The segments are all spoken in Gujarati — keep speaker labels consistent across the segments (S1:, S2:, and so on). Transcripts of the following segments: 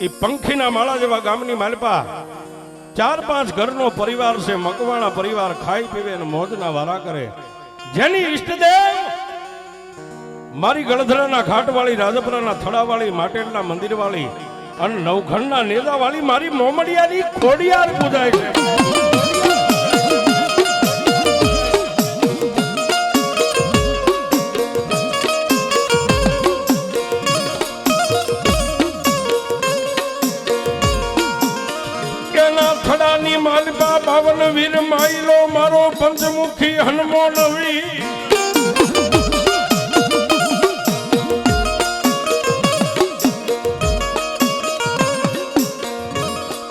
S1: એ પંખીના માળા જેવા ગામની માલપા 4-5 ઘરનો પરિવાર છે. મકવાણા પરિવાર ખાઈ પીવે અને મોજના વારા કરે. જેની ઈષ્ટદેવ મારી ગળધરાના ઘાટવાળી, રાજપરાના થડાવાળી, માટેલના મંદિરવાળી અને નવખંડના નેજાવાળી મારી મોમડિયાની ખોડિયાર પૂજાય છે. થડાની માલપા 52 વીર માયલો મારો પંચમુખી હનુમાન વી.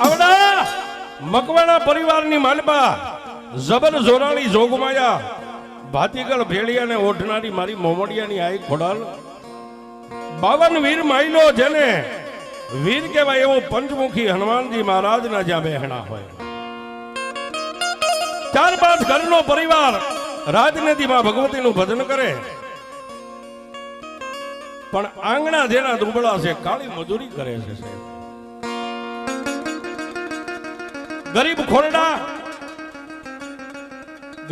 S1: આવડા મકવાણા પરિવારની માલપા જબર જોરાળી જોગમાયા ભાતીગળ ભેળિયાને ઓઢનારી મારી મોમડિયાની આઈ ખોડાલ 52 વીર માયલો જેને વીર કહેવાય એવો પંચમુખી હનુમાનજી મહારાજના જ્યાં બેહણા હોય. 4-5 ઘરનો પરિવાર રાજનીતિમાં ભગવતીનું ભજન કરે, પણ આંગણા જેના દુબળા છે કાળી મજૂરી કરે છે. ગરીબ ખોરડા,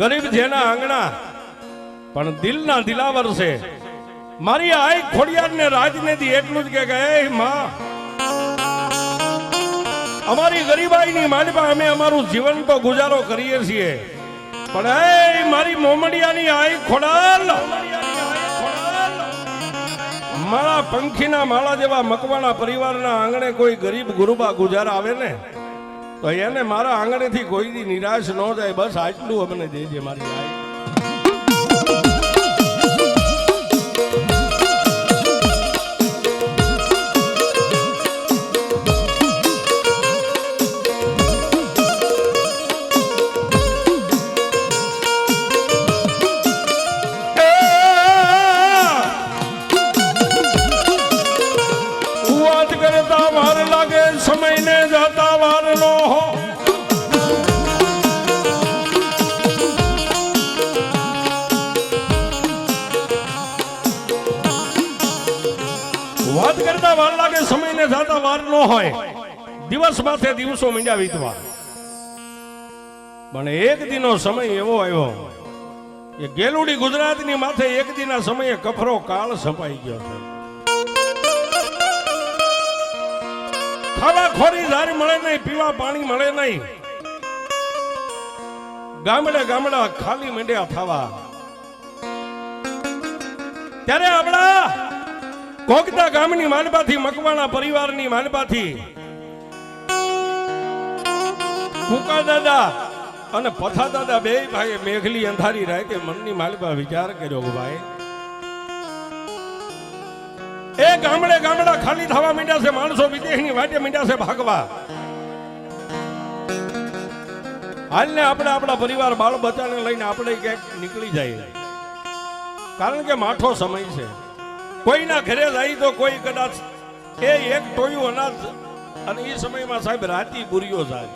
S1: ગરીબ જેના આંગણા પણ દિલના દિલાવર છે. મારી આઈ ખોડિયારને રાજનીતિ એટલું જ કે હે માં, અમારી ગરીબાઈની માલપા અમે અમારું જીવન તો ગુજારો કરીએ છીએ, પણ એ મારી મોમડિયાની આઈ ખોડાલ, મારા પંખીના માળા જેવા મકવાણા પરિવારના આંગણે કોઈ ગરીબ ગુરુબા ગુજારા આવે ને તો એને મારા આંગણેથી કોઈ નિરાશ ન જાય. બસ આટલું અમને દેજે મારી આઈ. સમયને જાતા વાર નો વાત કરતા વાર લાગે, સમયને જાતા વાર નો હોય. દિવસ માથે દિવસો મીંડ્યા વીતવા, પણ એક દિનો સમય એવો આવ્યો કે ગેલુડી ગુજરાતની માથે એક દિના સમયે કફરો કાળ સપાઈ ગયો છે. ખાવા ખોરી ધાર મળે નહીં, પીવા પાણી મળે નહીં. ગામડે ગામડા ખાલી માંડ્યા થવા. ત્યારે આપણા કોકતા ગામની માલપાથી, મકવાણા પરિવારની માલપાથી કુકા દાદા અને પથા દાદા બે ભાઈ મેઘલી અંધારી રાતે મનની માલપા વિચાર કર્યો કે ભાઈ એ ગામડે ગામડા ખાલી થવા માંડ્યા છે. માણસો વિદેશની વાટે માંડ્યા છે ભાગવા. હાલને આપણે આપણા પરિવાર બાળ બચ્ચાને લઈને આપણે ક્યાંક નીકળી જાય, કારણ કે માઠો સમય છે. કોઈના ઘરે જાય તો કોઈ કદાચ એ એક ટોયું અનાજ, અને એ સમયમાં સાહેબ રાતી બુરીઓ જાય.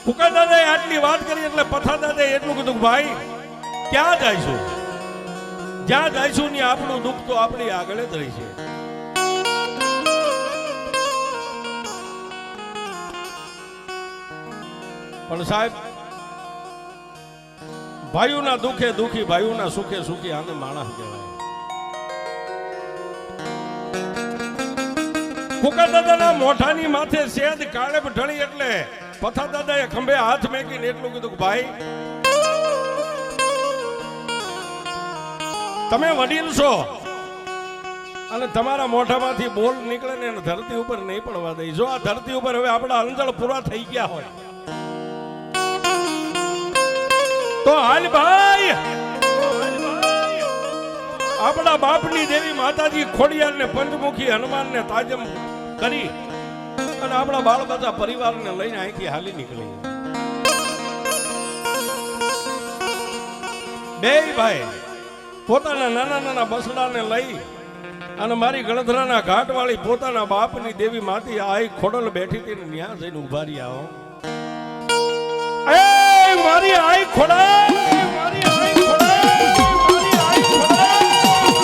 S1: ફુકા દાદાએ આટલી વાત કરી એટલે પથા દાદાએ એટલું કીધું ભાઈ ક્યાં જઈશું, જ્યાં જઈશું ને આપણું દુઃખ તો આપણી આગળ જ રહી છે. પણ સાહેબ ભાઈઓના દુઃખે દુઃખી, ભાઈઓના સુખે સુખી, આને માણસ કહેવાય. ફુકા દાદાના મોઢાની માથે સેજ કાળેબ ઢળી એટલે પથા દાદાએ ખંભે હાથ મેકીને એટલું કીધું ભાઈ તમે વડીલ છો અને તમારા મોઢામાંથી બોલ નીકળે ને ધરતી ઉપર નહીં પડવા દે. જો આ ધરતી ઉપર હવે આપણા અંજળ પૂરા થઈ ગયા હોય તો હાલ ભાઈ આપણા બાપની દેવી માતાજી ખોડિયાર ને પંચમુખી હનુમાન ને તાજમ કરી અને આપણા બાળ બધા પરિવારને લઈને અહીંથી હાલી નીકળી. બે ભાઈ પોતાના નાના નાના બસડાને લઈ અને મારી ગળધરાના ઘાટવાળી પોતાના બાપની દેવી માતી આઈ ખોડલ બેઠી હતી ને ત્યાં જઈને ઉભા રહ્યા. એ મારી આઈ ખોડલ, મારી આઈ ખોડલ, મારી આઈ ખોડલ.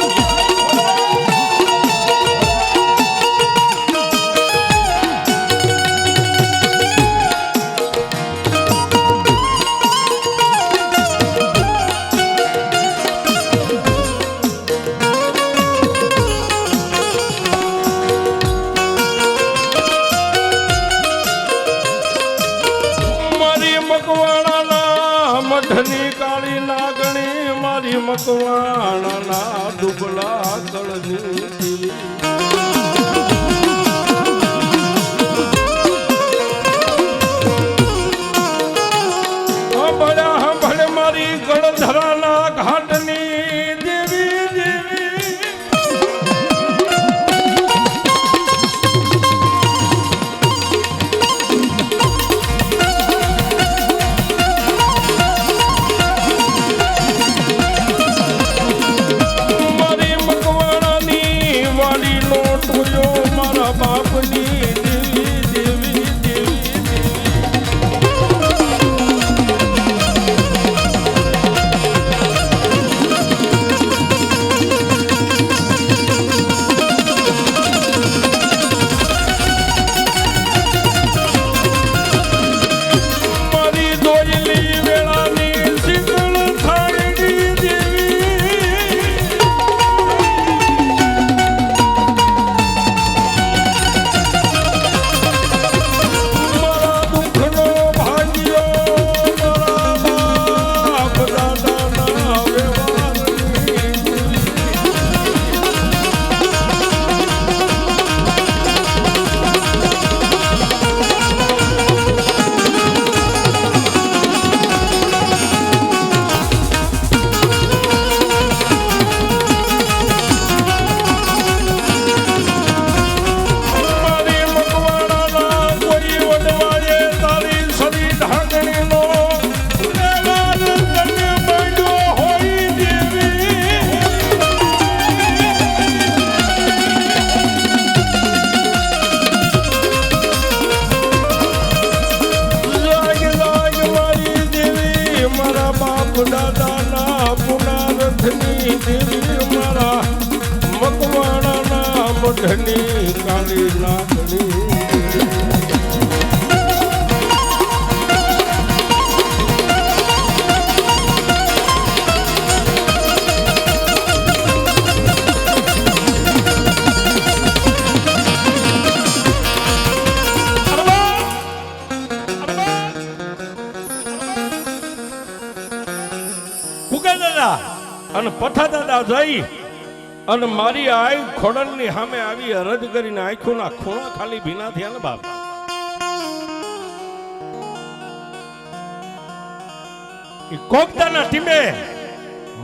S1: મકવાણાના દુબળા કળની ભલે મારી ગળધરાના ઘાટની દેવી દેવી મારી મકવાણાની વાડીનો ટોયો મારા બાપની દેવી દેવી દેવી દાદાના પુનારથની દેવી મારા મકવાણાના મઢની કાળી નાગણી અને પઠા દાદા જઈ અને મારી આઈ ખોડલની સામે આવી અરજ કરીને આંખોના ખૂણા ખાલી ભીના થયા ને બાપ. કોકતાના ટીમે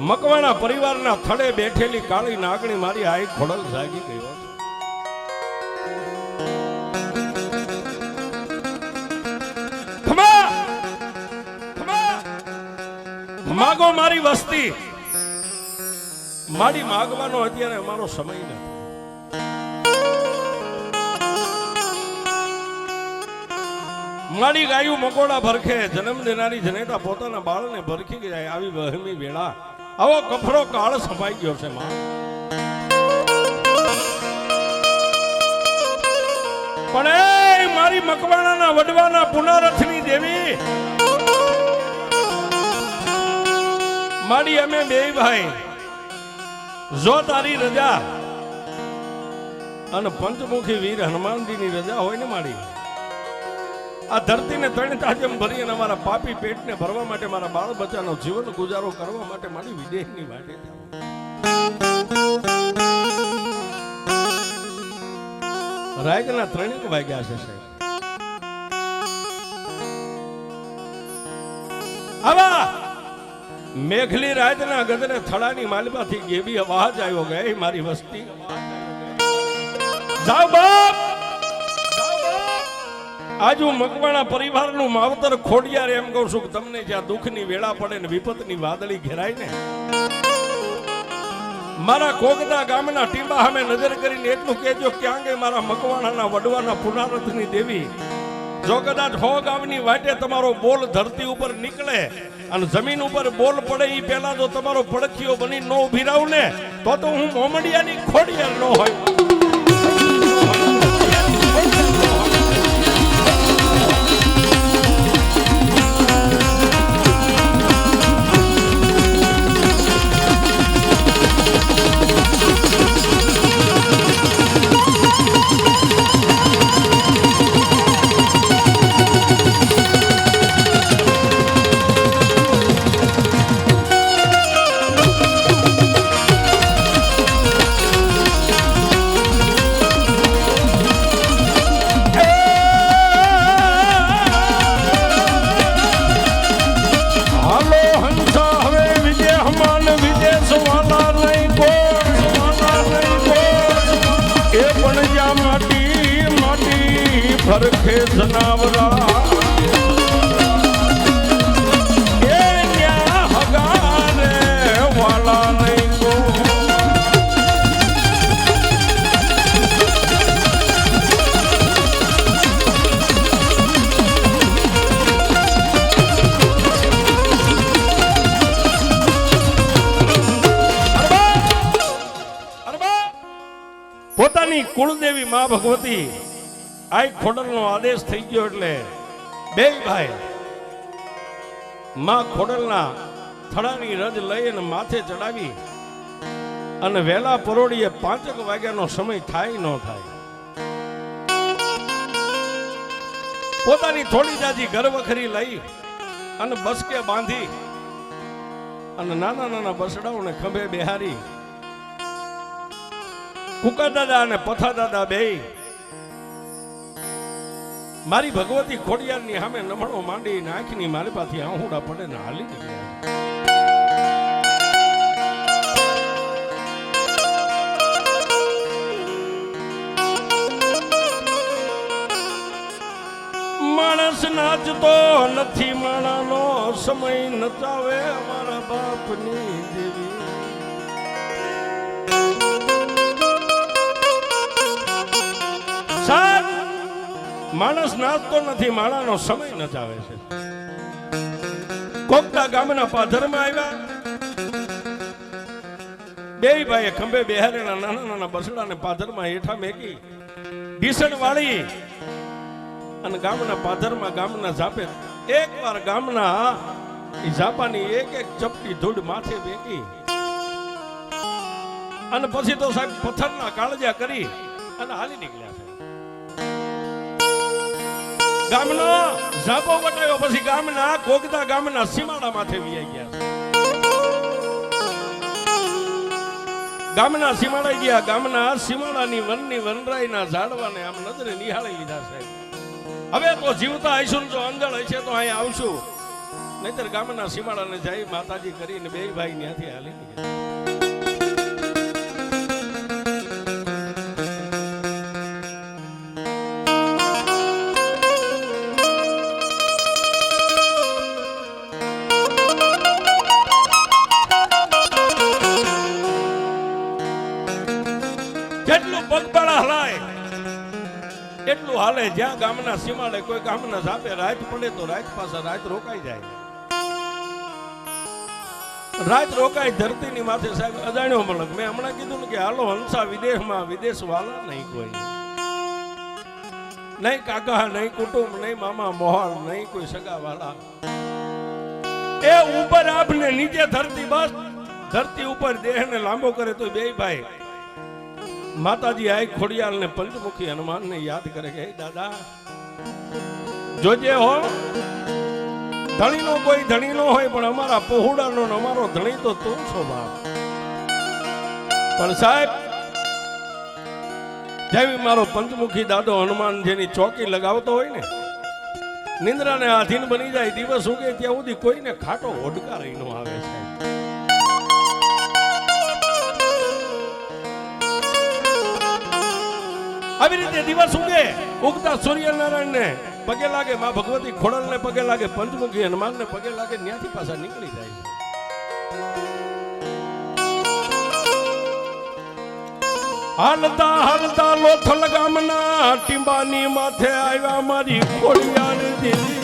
S1: મકવાણા પરિવારના થડે બેઠેલી કાળી નાગણી મારી આઈ ખોડલ જાગી ગઈ. માગો મારી વસ્તી. મારી માગવાનો અત્યારે અમારો સમય નથી. મારી ગાયું મકોડા ભરખે જન્મ દેનારી જનેતા પોતાના બાળને ભરખી જાય આવી વહેમી વેળા આવો કફરો કાળ સફાઈ ગયો છે માં. પણ એ મારી મકવાણાના વડવાના પુનારથની દેવી માડી અમે બે ભાઈ જો તારી રજા અને પંચમુખી વીર હનુમાનજીની રજા હોય ને માડી આ ધરતીને ત્રણ તાજમ ભરી અને અમારા પાપી પેટને ભરવા માટે મારા બાળ બચ્ચાનો જીવન ગુજારો કરવા માટે મારી વિદેશની વાટે રાયગના 3 વાગ્યા છે સાહેબ. આવા મેઘલી રાજના ગદરે થડાની માલમાંથી ગેબી અવાજ આવ્યો ગઈ મારી વસ્તી. જાઓ બાપ, આજ હું મકવાણા પરિવારનું માવતર ખોડિયાર એમ કહું છું કે તમને જ્યાં દુઃખની વેળા પડે ને વિપતની વાદળી ઘેરાય ને મારા કોગદા ગામના ટીંબા સામે નજર કરીને એટલું કહેજો ક્યાં ગઈ મારા મકવાણાના વડવાના પુનારથની દેવી. જો કદાચ 100 ગામની વાટે તમારો બોલ ધરતી ઉપર નીકળે અને જમીન ઉપર બોલ પડે એ પહેલા જો તમારો પડખીઓ બની ન ઉભી રહું ને તો હું મોમડિયાની ખોડિયાર ન હોય. હરખે જનાવરા એ ન્યા હગારે વાલા નહીં ગો પોતાની કુળદેવી માં ભગવતી આ ખોડલનો આદેશ થઈ ગયો એટલે બે ભાઈ માં ખોડલના થડાની રજ લઈ અને માથે ચડાવી અને વેલા પરોડીએ 5 વાગ્યાનો સમય થાય ન થાય પોતાની થોડી જાજી ઘરવખરી લઈ અને બસકે બાંધી અને નાના નાના બસડાઓને ખંભે બેહારી કુકા દાદા અને પથા દાદા બે મારી ભગવતી ખોડિયારની સામે નમણો માંડી આંખની માલિપાથી આહુડા પડે ને હાલી નીકળ્યા માણસ નાચતો નથી માણાનો સમય નચાવે મારા બાપની દેવી માણસ નાચતો નથી માણાનો સમય નચાવે છે કોકતા ગામના પાધરમાં આવ્યા બે ભાઈએ ખંભે બેહારેલા નાના નાના બસડાને પાધરમાં હેઠા મેકી ઢીસણ વાળી અને ગામના પાધરમાં ગામના ઝાપે એકવાર ગામના ઈ ઝાપાની એક એક ચપટી ધૂળ માથે બેકી અને પછી તો સાહેબ પથ્થરના કાળજા કરી અને હાલી નીકળ્યા છે ગામનો ઝાપો વટાયો પછી ગામના કોકતા ગામના સીમાડા માથે વિયાઈ ગયા ગામના સીમાડા ગયા ગામના સીમાડાની વનની વનરાઈના ઝાડવાને આમ નજરે નિહાળી લીધા છે હવે તો જીવતા આવીશું જો અંજળ હશે તો અહીં આવશું નહીતર ગામના સીમાડાને જઈ માતાજી કરીને બે ભાઈ ત્યાંથી હાલી ગયા એટલું હાલે જ્યાં ગામના સીમાડે કોઈ ગામના ઝાપે રાત પડે તો રાત પાસે રાત રોકાઈ જાય રાત રોકાઈ ધરતીની માથે સાહેબ અજાણ્યો મલક મેં હમણાં કીધું ને કે હાલો હંસા વિદેશમાં વિદેશ વાલા નહીં કોઈ નહીં કાકા નહીં કુટુંબ નહીં મામા મોહાલ નહીં કોઈ સગા વાલા એ ઉપર આપને નીચે ધરતી બસ ધરતી ઉપર દેહને લાંબો કરે તો બે ભાઈ માતાજી આઈ ખોડિયાલ ને પંચમુખી હનુમાન ને યાદ કરે કે દાદા જોજે હો ધણીનો કોઈ ધણી નો હોય પણ અમારા પહોળાનો અમારો ધણી તો તું છો બાપ પણ સાહેબ જેવી મારો પંચમુખી દાદો હનુમાન જેની ચોકી લગાવતો હોય ને નિંદ્રાને આધીન બની જાય દિવસ ઉગે ત્યાં સુધી કોઈને ખાટો હોડકાર નો આવે છે આવી રીતે દિવસ ઉગે ઉગતા સૂર્યનારાયણ ને પગે લાગે માં ભગવતી ખોડલ ને પગે લાગે પંચમુખી હનુમાન ને પગે લાગે ત્યાંથી પાછા નીકળી જાય છે હાલતા હાલતા લોથલ ગામના ટીંબાની માથે આવ્યા મારી ખોડિયાર દેવી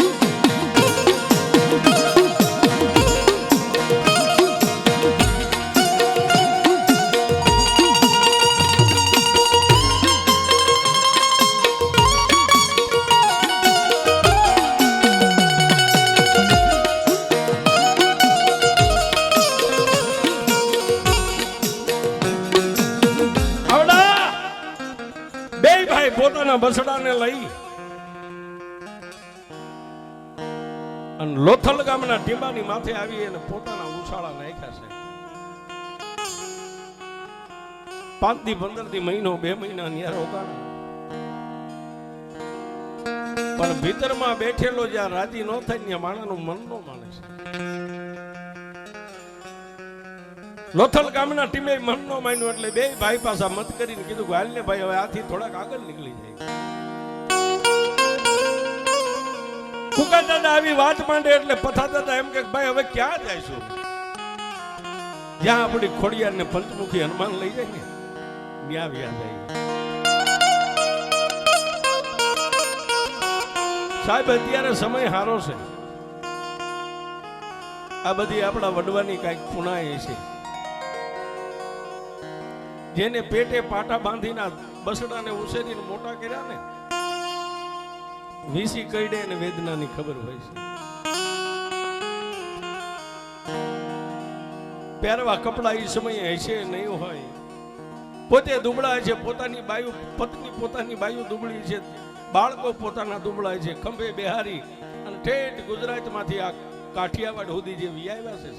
S1: પોતાના બસડાને લઈ અને લોથલ ગામના ટીંબાની માથે આવી અને પોતાના ઉછાળા નાખ્યા છે 5 થી 15 થી મહિનો 2 મહિના ન્યા રોકાણા પણ ભીતરમાં બેઠેલો જ્યાં રાજી ન થાય ત્યાં માણાનું મન નો માને છે લોથલ ગામના ટીમે મન નો માન્યું એટલે બે ભાઈ પાસા મત કરીને કીધું કે હાલ ને ભાઈ હવે આથી થોડાક આગળ નીકળી જાય કુકા દાદા આવી વાત માંડે એટલે પથા દાદા એમ કે ભાઈ હવે ક્યાં જઈશું? જ્યાં આપણી ખોડિયાર ને પંચમુખી હનુમાન લઈ જાય ને ત્યાં વ્યા જાય. સાહેબ અત્યારે સમય હારો છે. આ બધી આપણા વડવાની કઈક પુણાય છે. જેને પેટે પાટા બાંધીને બસડાને ઉછેરીને મોટા કર્યા ને વીસી કઈડે અને વેદનાની ખબર હોય છે. પહેરવા કપડા એ સમયે હશે નહીં હોય. પોતે દુબળા છે, પોતાની બાયુ પત્ની પોતાની બાયુ દુબળી છે, બાળકો પોતાના દુબળા છે, ખંભે બેહારી અને ઠેઠ ગુજરાતમાંથી આ કાઠિયાવાડ સુધી જે વિયાવ્યા છે.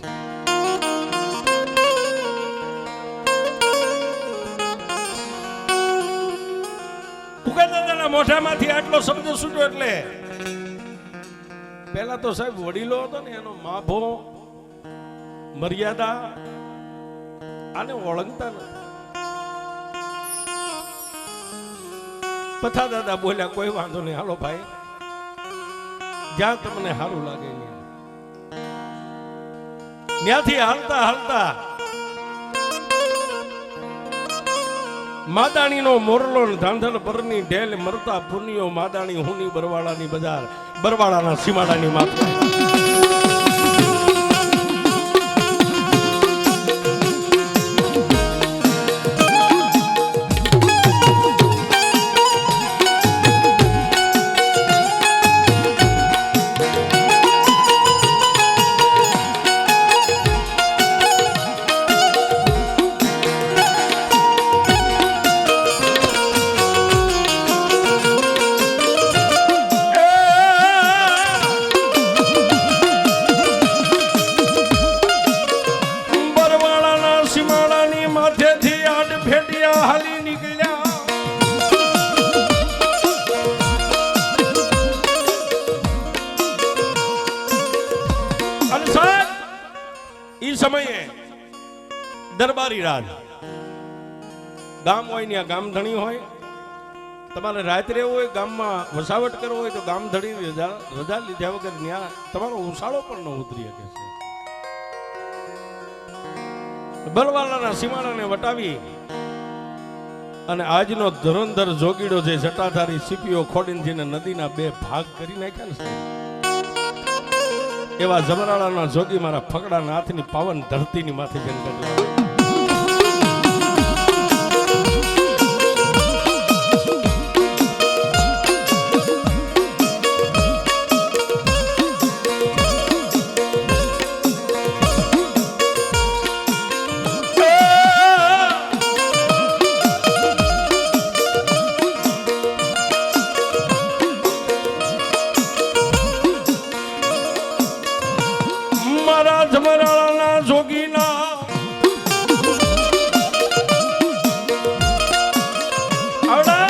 S1: કુકાદાદાના મોઢામાંથી આટલો શબ્દ છૂટ્યો એટલે પહેલા તો સાહેબ વડીલો હતો ને એનો માભો મર્યાદા આને ઓળંગતા નથી. પથા દાદા બોલ્યા કોઈ વાંધો નહીં, હાલો ભાઈ જ્યાં તમને સારું લાગે ત્યાંથી હાલતા હાલતા માદાણીનો મોરલો ધાંધલ પરની ઢેલ મરતા પુનિયો માદાણી હુની બરવાળાની બજાર બરવાળાના સીમાડાની માથે સમયે દરબારી રાજ ગામ હોય ને ગામ ધણી હોય. તમારે રાત રહેવું હોય, ગામમાં વસાવટ કરવો હોય તો ગામ ધણી રજા લીધા વગર ત્યાં તમારો ઉસાળો પણ ન ઉતરી શકે છે. બલવાલાના સીમાડાને વટાવી અને આજનો ધુરંધર જોગીડો જે જટાધારી સીપીઓ ખોડીને જેને નદીના બે ભાગ કરી નાખ્યા ને એવા જમરાળાના જોગી મારા ફકડાના હાથની પાવન ધરતીની માથે જન્મ જમરાળાના જોગીના આવડા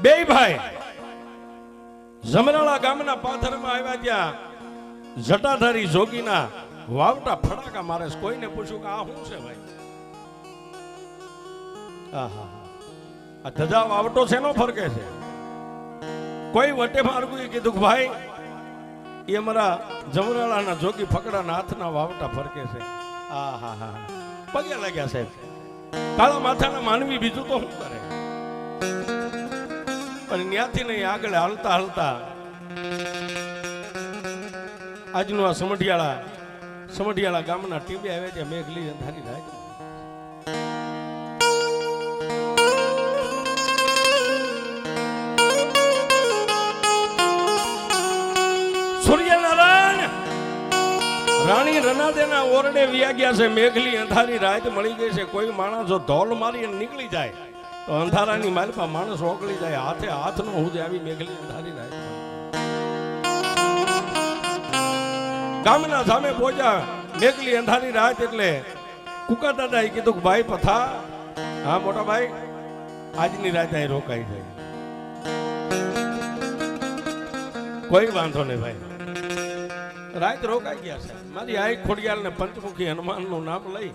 S1: બે ભાઈ જમરાળા ગામના પાથરમાં આવ્યા. ત્યાં જટાધારી જોગીના વાવટા ફડાકા મારે. કોઈને પૂછ્યું કે આ શું છે ભાઈ? આહા, આ ધજા વાવટો છે નો ફરકે છે. કોઈ વટે માર્ગું કીધું કે ભાઈ એ અમારા જમરાળાના જોગી ફકડાના હાથના વાવટા ફરકે છે. આહા હા, પગે લાગ્યા સાહેબ. કાળા માથાના માનવી બીજું તો શું કરે? પણ ત્યાંથી નહીં આગળ હાલતા હાલતા આજનું આ સમઢિયાળા ગામના ટીબે આવ્યા ત્યાં મેઘલી અંધારી રાત. સૂર્યનારાયણ રાણી રનાદેના ઓરડે વ્યા ગયા છે. મેઘલી અંધારી રાત મળી ગઈ છે. કોઈ માણસ જો ધોલ મારી નીકળી જાય તો અંધારાની માલપા માણસ ઓગળી જાય. હાથે હાથ નો હું આવી મેઘલી અંધારી રાત ગામના સામે પહોંચ્યા. મેઘલી અંધારી રાત એટલે કુકા દાદાએ કીધું કે ભાઈ પથા, હા મોટા ભાઈ, આજની રાત અહીં રોકાઈ જાય. કોઈ વાંધો નહીં ભાઈ, રાત રોકાઈ ગયા છે. મારી આઈ ખોડિયાલ ને પંચમુખી હનુમાન નું નામ લઈ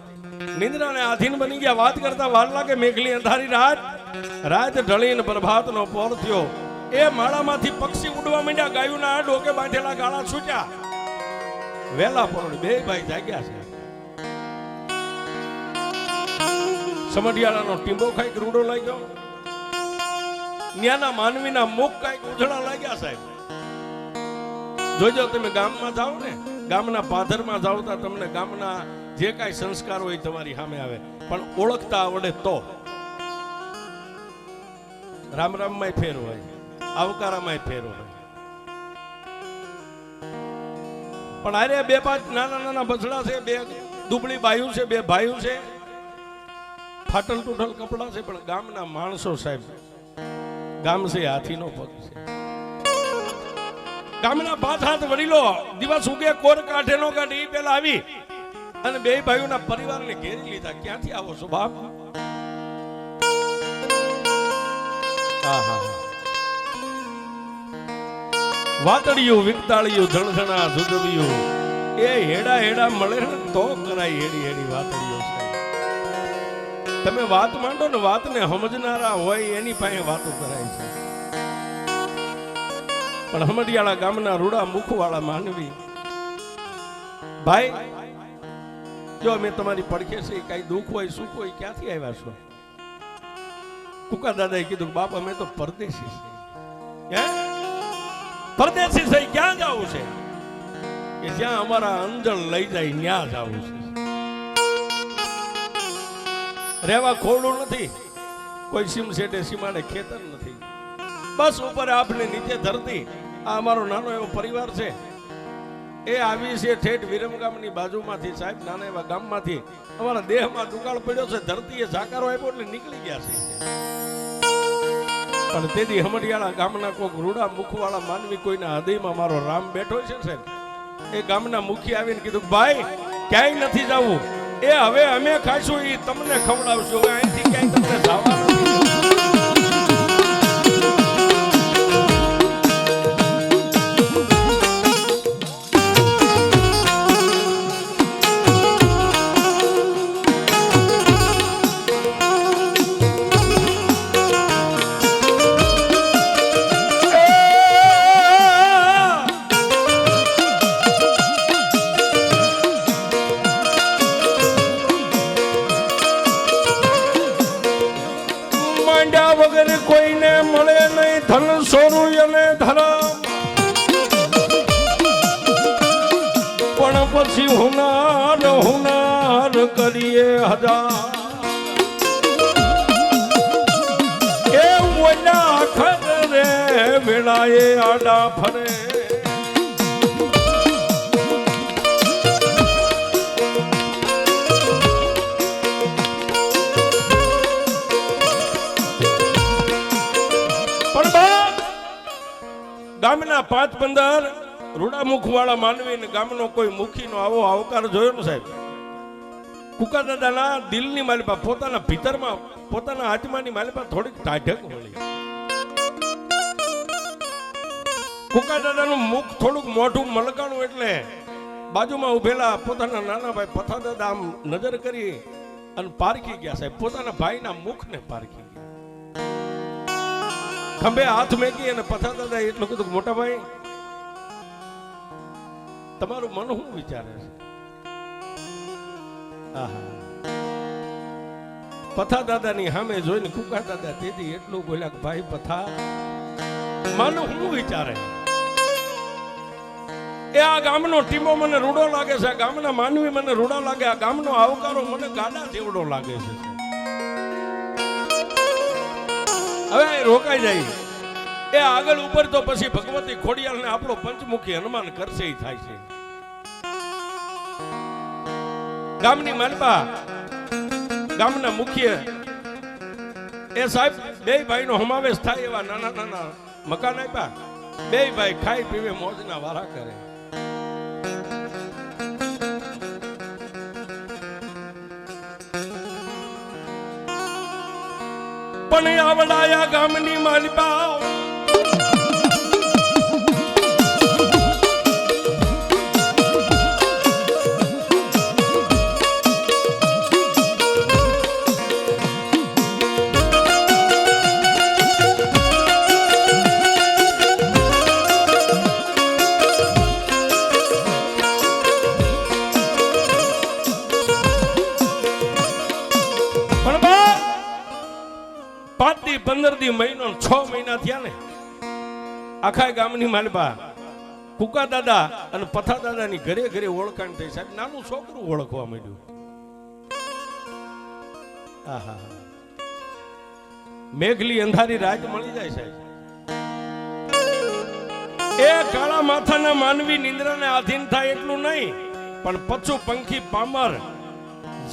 S1: નિંદ્રાને આધીન બની ગયા. વાત કરતા વાર લાગે. મેઘલી અંધારી રાત ઢળીને પ્રભાત નો પોર થયો. એ માળામાંથી પક્ષી ઉડવા માંડ્યા, ગાયુંના ડોકે બાંધેલા ગાળા છૂટ્યા. વેલા પરોઢ બે ભાઈ જાગ્યા છે. સમઢિયાળાનો ટીંબો ખાઈ રૂડો લાગ્યો, ન્યાના માનવીના મુખ કાંઈક ઉજળા લાગ્યા સાહેબ. જોજો તમે ગામમાં જાઓ ને, ગામના પાધરમાં જાઓ તો તમને ગામના જે કાંઈ સંસ્કાર હોય તમારી સામે આવે, પણ ઓળખતા આવડે તો. રામ રામમાંય ફેર હોય, આવકારામાંય ફેર હોય, પણ અરે બે પાંચ નાના નાના બસડા છે, બે દુબળી બાયું છે, બે ભાઈઓ છે, ફાટલ તૂટલ કપડા છે, પણ ગામના માણસો સાહેબ. ગામ છે હાથીનો પગ છે. ગામના 5-7 વડીલો દિવસ ઉગે કોર કાઢે નો કાઢે એ પેલા આવી અને બે ભાઈઓના પરિવારને ઘેરી લીધા. ક્યાંથી આવો છો બાપ? વાતડિયું વિકતાળિયું ધણધણા ધુધવિયું એ હેડા હેડા મળે ને તો કરાય હેડી હેડી વાતડિયો છે. તમે વાત માંડો ને, વાતને સમજનારા હોય એની પાસે વાતો કરાય છે. પણ હમડિયાળા ગામના રૂડા મુખવાળા માનવી ભાઈ, જો મેં તમારી પડખે છે, કઈ દુઃખ હોય સુખ હોય, ક્યાંથી આવ્યા છો? કુકા દાદાએ કીધું બાપ અમે તો પરદેશી છે. પરદેશી છે, ક્યાં જવું છે? કે જ્યાં અમારા અંજળ લઈ જાય ત્યાં જવું છે. રહેવા ખોડું નથી, કોઈ સીમ સેટે સીમાડે ખેતર નથી, બસ ઉપર આપને નીચે ધરતી. આ અમારો નાનો એવો પરિવાર છે, એ આવી છે ઠેઠ વિરમગામની બાજુમાંથી સાહેબ, નાના એવા ગામમાંથી. અમારા દેહમાં દુકાળ પડ્યો છે, ધરતીએ ઝાકારો આપ્યો એટલે નીકળી ગયા છે. પણ તેથી હમડિયાળા ગામના કોઈક રૂડા મુખવાળા માનવી, કોઈના હૃદયમાં મારો રામ બેઠો છે સાહેબ. એ ગામના મુખી આવીને કીધું ભાઈ ક્યાંય નથી જવું, એ હવે અમે ખાઈશું એ તમને ખવડાવશું, હવે અહીંથી ક્યાંય તમને જવાનું વગર કોઈને મળે નહીં ધન સોરું અને ધરમ, પણ પછી હુનાર હુનાર કરીએ હજાર. એ ઓલા ખરે વેળાએ આડા ફરે, ગામના 5-15 રૂડા મુખવાળા માનવી, ગામનો કોઈ મુખીનો આવો આવકાર જોયો ને સાહેબ. કુકા દાદાના દિલની માલિપા, પોતાના ભીતરમાં, પોતાના આત્માની માલિપા થોડીક ટાઢક મળી. કુકા દાદાનું મુખ થોડુંક મોઢું મલકાણું એટલે બાજુમાં ઉભેલા પોતાના નાના ભાઈ પથા દાદા આમ નજર કરી અને પારખી ગયા સાહેબ. પોતાના ભાઈના મુખને પારખી ગયા. ખંભે હાથ મેકી અને પથા દાદા એટલું કીધું, મોટા ભાઈ તમારું મન શું વિચારે છે? પથા દાદાની સામે જોઈને કુકા દાદા તેથી એટલું બોલ્યા કે ભાઈ પથા મન શું વિચારે? એ આ ગામનો ટીમો મને રૂડો લાગે છે, આ ગામના માનવી મને રૂડા લાગે, આ ગામનો આવકારો મને ગાડા જેવડો લાગે છે. હવે રોકાઈ જાય એ આગળ ઉપર તો પછી ભગવતી ખોડિયાલને આપણો પંચમુખી હનુમાન કરશે ઈ થાય છે. ગામની માલપા, ગામના મુખ્ય એ સાહેબ બે ભાઈનો સમાવેશ થાય એવા નાના નાના મકાન આપ્યા. બે ભાઈ ખાઈ પીવે મોજના વારા કરે. પણ આવડાયા ગામની માલપા પણ બા 5 દી 15 દી મહિનો 6 મહિના થયા ને આખા ગામની માલપા કુકા દાદા અને પથા દાદાની ઘરે ઘરે ઓળખાણ થઈ. સાહેબ નાનું છોકરું ઓળખવા માંડ્યું. આહા મેઘલી અંધારી રાત મળી જાય સાહેબ. એ કાળા માથાના માનવી નિંદ્રાને આધીન થાય એટલું નહીં, પણ પશુ પંખી પામર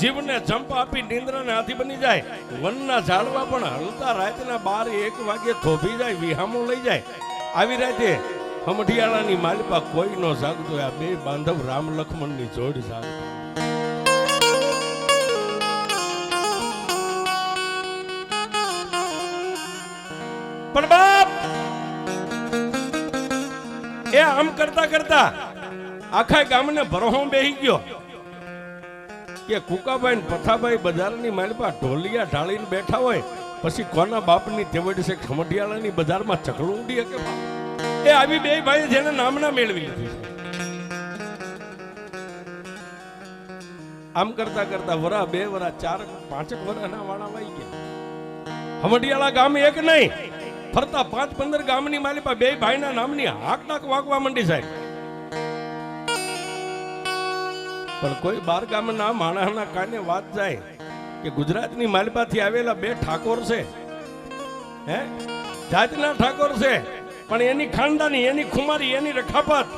S1: જીવને જંપ આપી નિંદ્રાને આધી બની જાય. વનના ઝાડવા પણ હલતા રાતના 12-1 વાગે થોભી જાય, વિહામો લઈ જાય. આવી રાતે હમઢિયાળાની માલપા કોઈ નો જાગતો. આ બે બાંધવ રામ લક્ષ્મણની જોડ જાગતો. પણ બાપ એ આમ કરતા કરતા આખા ગામને ભરોહો બેહી ગયો કે કુકાભાઈ ને પથાભાઈ બજારની માલપા ઢોલિયા ઢાળીને બેઠા હોય, પછી કોના બાપની તેવડ છે ખમઢિયાળાની બજારમાં ચકડું ઉડી શકે. એ આવી બે ભાઈ જેને નામના મેળવી લીધી. આમ કરતા કરતા વરા 2 વરા 4 5 વરાના વાળા વાઈ ગયા. ખમઢિયાળા ગામ એક નહીં, ફરતા 5-15 ગામની માલિપા બે ભાઈના નામની હાક નાક વાગવા માંડી સાહેબ. પણ કોઈ 12 ગામના માણસના કાને વાત જાય કે ગુજરાતની માલિપાથી આવેલા 2 ઠાકોર છે, હે જાતના ઠાકોર છે, પણ એની ખાનદાની, એની ખુમારી, એની રખાપત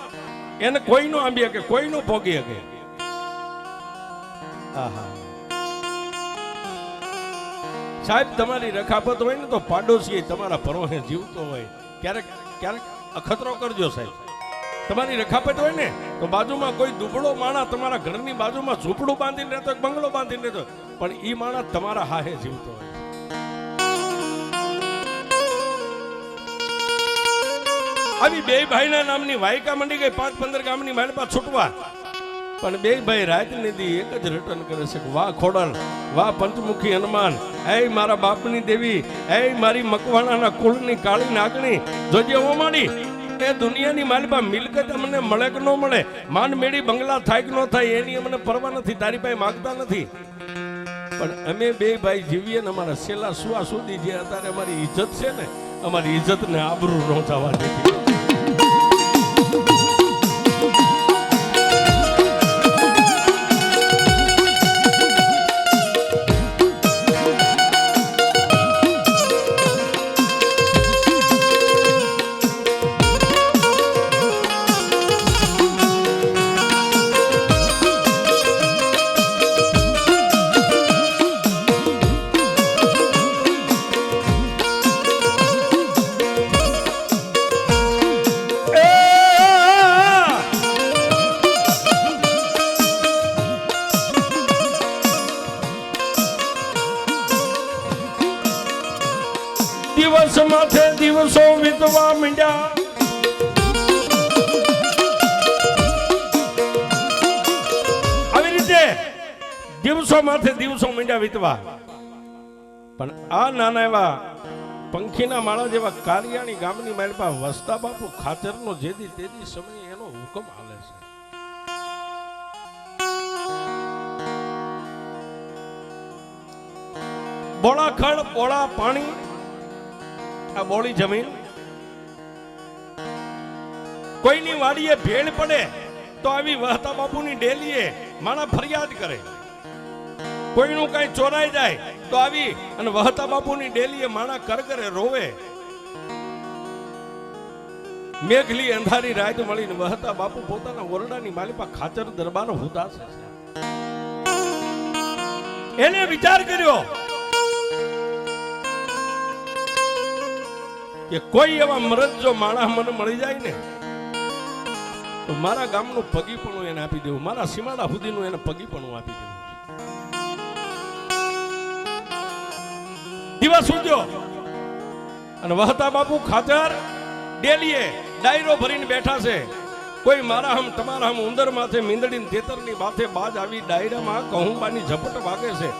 S1: એને કોઈ નો આંબી શકે, કોઈ નો ભોગી શકે. આહા સાહેબ તમારી રખાપત હોય ને તો પાડોશી તમારા પરોહે જીવતો હોય, ક્યારેક ક્યારેક અખતરો કરજો સાહેબ. તમારી રખાપત હોય ને તો બાજુમાં કોઈ દુબળો માણસ તમારા ઘરની બાજુમાં ઝૂંપડું બાંધીને રહેતો, બંગલો બાંધીને રહેતો, પણ ઈ માણસ તમારા હાહે જીવતો હોય. આવી બે ભાઈના નામની વાયકા મંડી ગઈ 5-15 ગામની માલપા છૂટવા. પણ બે ભાઈ રાતની દી એક જ રટન કરે છે, વાહ ખોડલ, વાહ પંચમુખી હનુમાન, એ મારા બાપની દેવી, એ મારી મકવાણાના કુળની કાળી નાગણી, જોજે ઓ માડી એ દુનિયાની માલપા મિલકત અમને મળે કે ન મળે, માન મેળી બંગલા થાય કે ન થાય એની અમને પરવા નથી, તારી પાસે માગતા નથી, પણ અમે બે ભાઈ જીવીએ ને અમારા છેલ્લા સુવા સુધી જે અત્યારે અમારી ઇજ્જત છે ને, અમારી ઇજ્જતને આબરૂ ન થવા દીધી. દિવસ માથે દિવસો વીતવા માંડ્યા, આવી રીતે દિવસો માથે દિવસો માંડ્યા વીતવા. પણ આ નાના એવા પંખીના માળા જેવા કારિયાણી ગામની માલપા વસતા બાપુ ખાચરનો જેદી તેદી સમય એનો હુકમ હાલે છે. બોળા ખડ, બોળા પાણી, આ બોળી જમીન, કોઈની વાડીએ ભેળ પડે તો આવી વહતા બાપુની ડેલીએ માણા ફરિયાદ કરે, કોઈનું કઈ ચોરાઈ જાય તો આવી અને વહતા બાપુની ડેલીએ માણા કરગરે રોવે. મેઘલી અંધારી રાત મળીને વહતા બાપુ પોતાના ઓરડાની માલિપા ખાચર દરબાર હુદાસ છે. એને વિચાર કર્યો કે કોઈ એવા મરદ જો માણસ મને મળી જાય ને તો મારા ગામનું પગીપણું એને આપી દેવું, મારા સીમાડા સુધીનું એને પગીપણું આપી દેવું. દિવસ ઉજ્યો અને વહતા બાપુ ખાચર ડેલીએ ડાયરો ભરીને બેઠા છે. કોઈ મારા હમ તમારા હમ ઉંદર માથે મીંદડીને તેતરની માથે બાજ આવી ડાયરામાં કહુંબાની ઝપટ વાગે છે,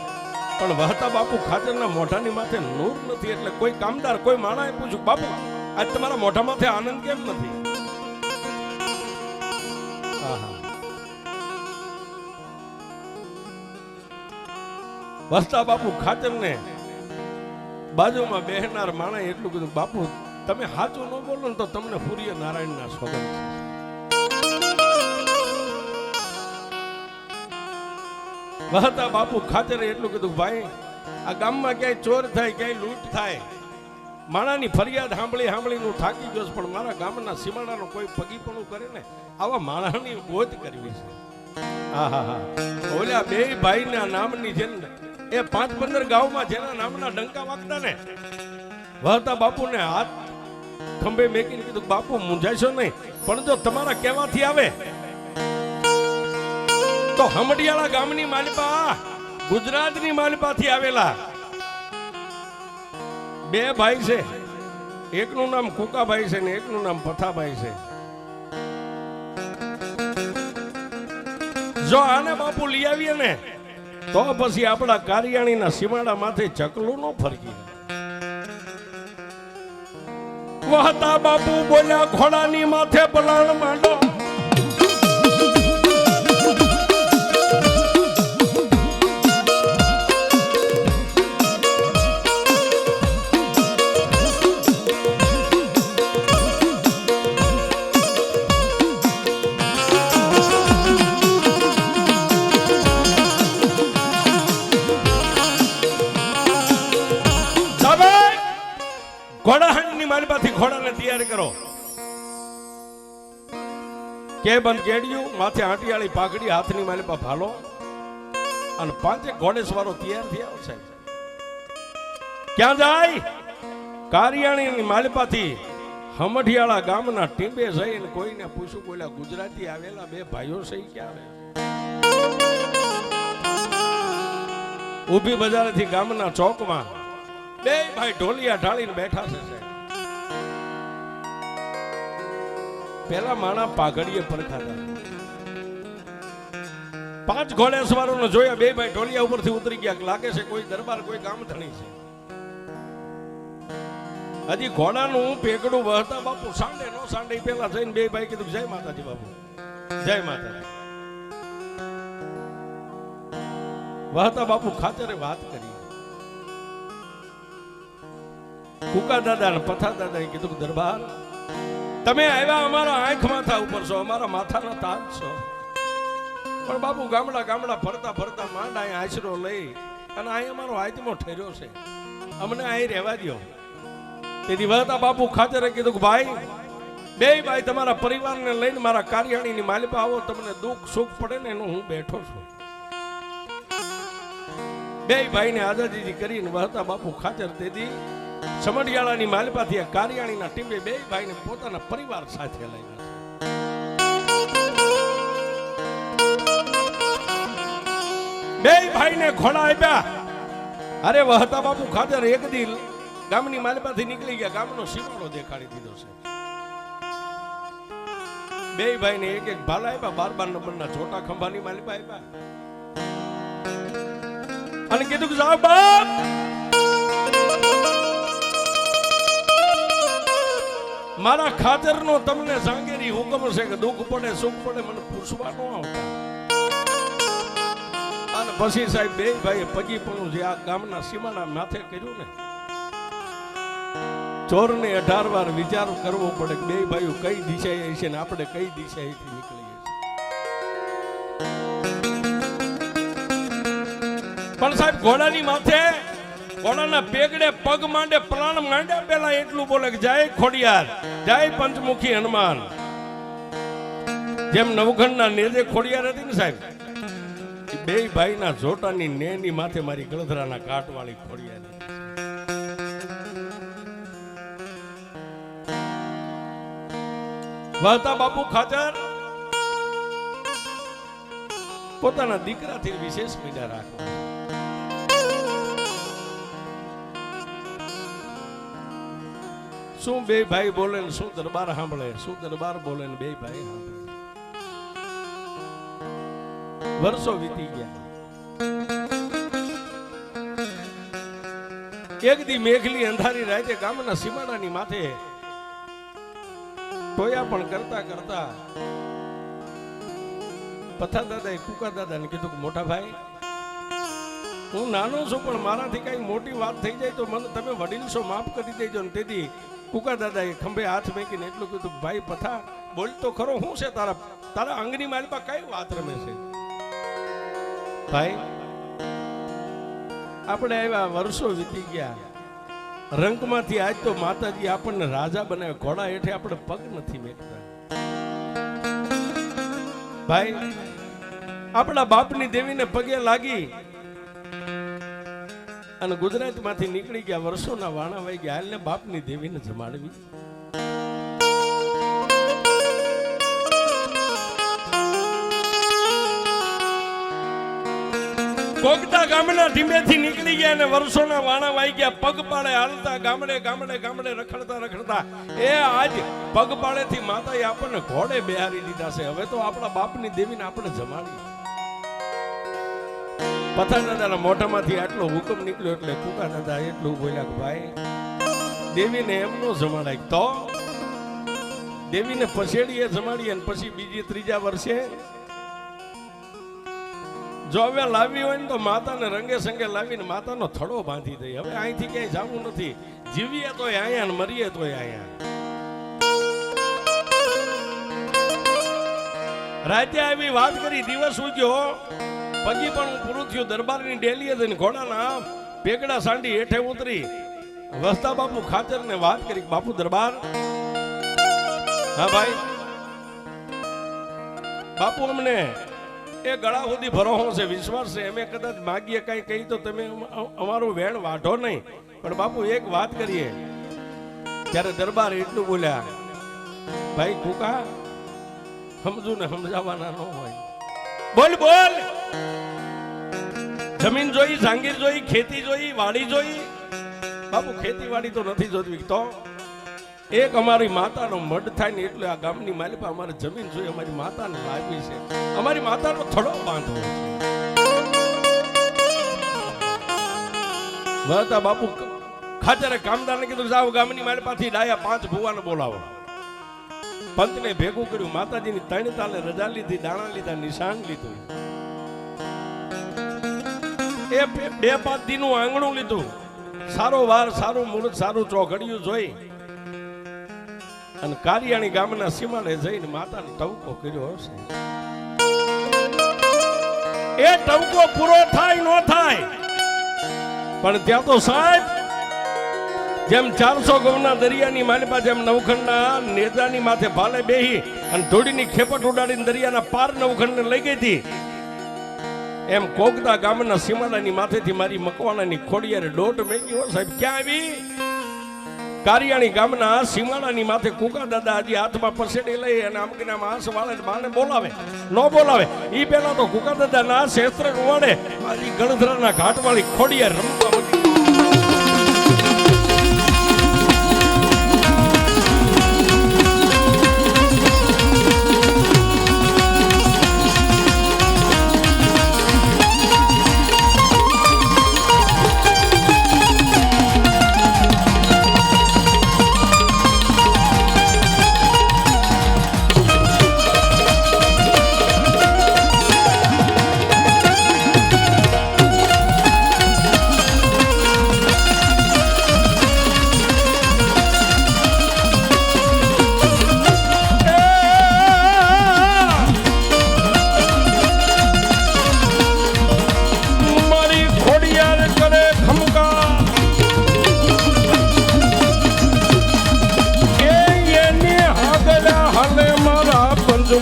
S1: પણ વહતા બાપુ ખાચરના મોઢાની માથે નૂર નથી. એટલે કોઈ કામદાર, કોઈ માણાએ પૂછ્યું, બાપુ આજ તમારા મોઢા માથે આનંદ કેમ નથી? વસતા બાપુ ખાચર ને બાજુમાં બેહનાર માણસે એટલું કીધું, બાપુ તમે સાચું ન બોલો ને તો તમને સૂર્ય નારાયણ ના સોગંદ છે. વહતા બાપુ ખાચરે એટલું કીધું, ભાઈ આ ગામમાં ક્યાંય ચોર થાય, ક્યાંય લૂંટ થાય, માણાની ફરિયાદ સાંભળી હું થાકી ગયો છું, પણ મારા ગામના સીમાડાનો કોઈ પગીપણું કરે ને આવા માણાની ગોત કરવી છે. ઓલા બે ભાઈના નામની જેમ એ 5-15 ગામમાં જેના નામના ડંકા વાગતા ને, વહતા બાપુને હાથ ખંભે મેકીને કીધું, બાપુ મૂંઝાશો નહીં, પણ જો તમારા કહેવાથી આવે તો હમડિયાળા ગામની માલપા, ગુજરાતની માલપાથી આવેલા બે ભાઈ છે, એકનું નામ કુકાભાઈ છે ને એકનું નામ પથાભાઈ છે. જો આને બાપુ લઈ આવીએ ને તો પછી આપણા કારિયાણીના સીમાડા માથે ચકલું ન ફરકી. વહતા બાપુ બોલ્યા, ઘોડાની માથે પલાણ માંડો. ઘોડાહાંડની માલપાથી ઘોડાને તૈયાર કરો. કે બંધ કેડિયું, માથે આંટિયાળી પાઘડી, હાથની માલપા ભાલો, અને 5 ઘોડેસવારો તૈયાર થયા છે. ક્યાં જાય? કારિયાણીની માલપાથી હમઢિયાળા ગામના ટીંબે જઈને કોઈને પૂછ્યું, બોલ્યા ગુજરાતી આવેલા બે ભાઈઓ છે ક્યાં આવે? ઊભી બજારેથી ગામના ચોકમાં બે ભાઈ ઢોલિયા ઢાળીને બેઠા છે. પેલા માણા પાઘડીએ પરખાતા, 5 ઘોડેસવારોને જોયા, બે ભાઈ ઢોલિયા ઉપરથી ઉતરી ગયા. લાગે છે કોઈ દરબાર, કોઈ ગામ ધણી છે. હજી ઘોડાનું પેકડું વહતા બાપુ સાંડે નો સાંડે પેલા જઈને બે ભાઈ કીધું, જય માતાજી બાપુ, જય માતાજી. વહતા બાપુ ખાચરે વાત કરી. કુકા દાદા ને પથા દાદા કીધું, દરબાર તમે આવ્યા અમારા આંખ માથા ઉપર છો, અમારા માથાના તાજ છો, પણ બાપુ ગામડા ફરતા ફરતા માંડ અહીંયા આશરો લઈ અને અહીં અમારો આત્મો ઠેર્યો છે, અમને અહીં રહેવા દો. તેથી વહતા બાપુ ખાચરે કીધું કે ભાઈ બે ભાઈ તમારા પરિવારને લઈને મારા કારિયાણીની માલિપા આવો, તમને દુઃખ સુખ પડે ને એનું હું બેઠો છું. બે ભાઈને આઝાદી કરીને વહતા બાપુ ખાચર તેથી સમઢિયાળાની માલપાથી કારિયાણીના ટીમે બે ભાઈને પોતાના પરિવાર સાથે લઈ ગયા. બે ભાઈને ઘોડા આપ્યા. અરે વહતા બાપુ ખાચર એક દિન ગામની માલપાથી નીકળી ગયા, ગામનો સીમાડો દેખાડી દીધો છે. બે ભાઈને એક ભાલા આપ્યા, 12 નંબરના છોટા ખંભાની માલપા આપ્યા અને કીધું કે જાઓ બાપ, મારા ખાચરનો તમને જાંગેરી હુકમ છે કે દુઃખ પડે સુખ પડે મને પૂછવા ન આવતા. અને પછી સાહેબ બે ભાઈ પગી પણ જે આ ગામના સીમાડા માથે કર્યું ને, ચોરને 18 વાર વિચાર કરવો પડે કે બે ભાઈઓ કઈ દિશાએ છે ને આપણે કઈ દિશાએથી નીકળીએ છીએ. પણ સાહેબ ઘોડાની માથે, ઘોડાના પેગડે પગ માંડે, પ્રાણ માંડે, પેલા એટલું બોલે કે જય ખોડિયાર, જય પંચમુખી હનુમાન. જેમ નવઘણના નેજે ખોડિયાર હતી ને સાહેબ, બે ભાઈના જોટાની નેની માથે મારી ગળધરાના કાટવાળી ખોડિયાર. વહતા બાપુ ખાચર પોતાના દીકરાથી વિશેષ મીડા રાખવા. શું બે ભાઈ બોલે ને શું દરબાર સાંભળે, શું દરબાર બોલે ને બે ભાઈ સાંભળે. વર્ષો વીતી ગયા. એક દી મેઘલી અંધારી રાતે ગામના સીમાડાની માથે ટોયા પણ કરતા કરતા પથા દાદાએ કુકા દાદાને કીધું કે મોટા ભાઈ હું નાનો છું પણ મારાથી કઈ મોટી વાત થઈ જાય તો મને તમે વડીલ છો માફ કરી દેજો ને. તેથી કુકા દાદાએ ખંભે હાથ મેકીને એટલું કીધું, ભાઈ પથા બોલ તો ખરો, શું છે તારા અંગની માલપા કઈ વાત રમે છે? ભાઈ આપણે આવ્યા, વર્ષો વીતી ગયા, રંગમાંથી આજ તો માતાજી આપણને રાજા બનાવે, ઘોડા હેઠે આપણે પગ નથી મેકતા. ભાઈ આપણા બાપની દેવીને પગે લાગી અને ગુજરાતમાંથી નીકળી ગયા, વર્ષોના વાણા વાઈ ગયા, હાલને બાપની દેવીને જમાડવી. કોકતા ગામના ઢીમેથી નીકળી ગયા અને વર્ષોના વાણા વાઈ ગયા, પગપાળે હાલતા ગામડે ગામડે ગામડે રખડતા રખડતા એ આજ પગપાળેથી માતાએ આપણને ઘોડે બેહારી દીધા છે. હવે તો આપણા બાપની દેવીને આપણે જમાડી. પથા દાદાના મોઢામાંથી આટલો હુકમ નીકળ્યો એટલે કુકા દાદા એટલું બોલ્યા કે ભાઈ દેવીને એમનો જમાડાય. તો દેવીને પછેડીએ જમાડીએ અને પછી બીજી ત્રીજા વર્ષે જો હવે લાવી હોય ને તો માતાને રંગે સંગે લાવીને માતાનો થડો બાંધી દઈ. હવે અહીંથી ક્યાંય જવું નથી, જીવીએ તોય અહીંયા ને મરીએ તોય અહીંયા. રાતે આવી વાત કરી, દિવસ ઉગ્યો, પગી પણ પૂરું થયું. દરબારની ડેલીએ જઈને ઘોડાના પેગડા સાંડી હેઠે ઉતરી વસ્તા બાપુ ખાચર ને વાત કરી, બાપુ દરબાર. હા ભાઈ, બાપુ અમને એ ગળા સુધી ભરોહો છે, વિશ્વાસ છે, અમે કદાચ માગીએ કઈ કહી તો તમે અમારું વેણ વાઢો નહીં, પણ બાપુ એક વાત કરીએ. ત્યારે દરબાર એટલું બોલ્યા, ભાઈ કુકા સમજુ ને સમજાવવાના ન હોય. બોલ બોલ. જમીન જોઈ, જાંગીર જોઈ, ખેતી જોઈ, વાડી જોઈ? બાપુ ખેતી વાડી તો નથી જોતવી. તો એક અમારી માતાનો મઢ થાય ને એટલે આ ગામની માલિપા અમારે જમીન જોઈ, અમારી માતાને લાવી છે, અમારી માતાનો થડો બાંધવો છે. વહતા બાપુ ખાચરે કામદારને કીધું, જાઓ ગામની માલિપાથી ડાયા 5 ભુવાને બોલાવો. પંતને ભેગું કર્યું, માતાજીની 3 તાલે રજા લીધી, દાણા લીધા, નિશાન લીધું, એ 2-5 દીનું આંગણું લીધું, સારો વાર, સારું મુહૂર્ત, સારું ચોઘડિયું જોઈ અને કારિયાણી ગામના સીમાડે જઈને માતાને ટવકો કર્યો હશે. એ ટવકો પૂરો થાય ન થાય પણ ત્યાં તો સાહેબ જેમ 400 ગૌના દરિયાની માલિપા, જેમ નવખંડના નેજાની માથે ભાલે બેહી અને ધોડીની ખેપટ ઉડાડીને દરિયાના પાર નવખંડને લઈ ગઈ હતી, એમ કોકતા ગામના સીમાડાની માથેથી મારી મકવાણાની ખોડિયારે દોટ મેકી હો સાહેબ. ક્યાં આવી? કારિયાણી ગામના સીમાડાની માથે કુકા દાદા હજી હાથમાં પસેડી લઈ અને આમકીનામાં આંસ વાળે બાને બોલાવે, ન બોલાવે ઈ પેલા તો કુકા દાદા ના શસ્ત્ર વડે મારી ગણધરાના ઘાટ વાળી ખોડિયા રમવા મળી.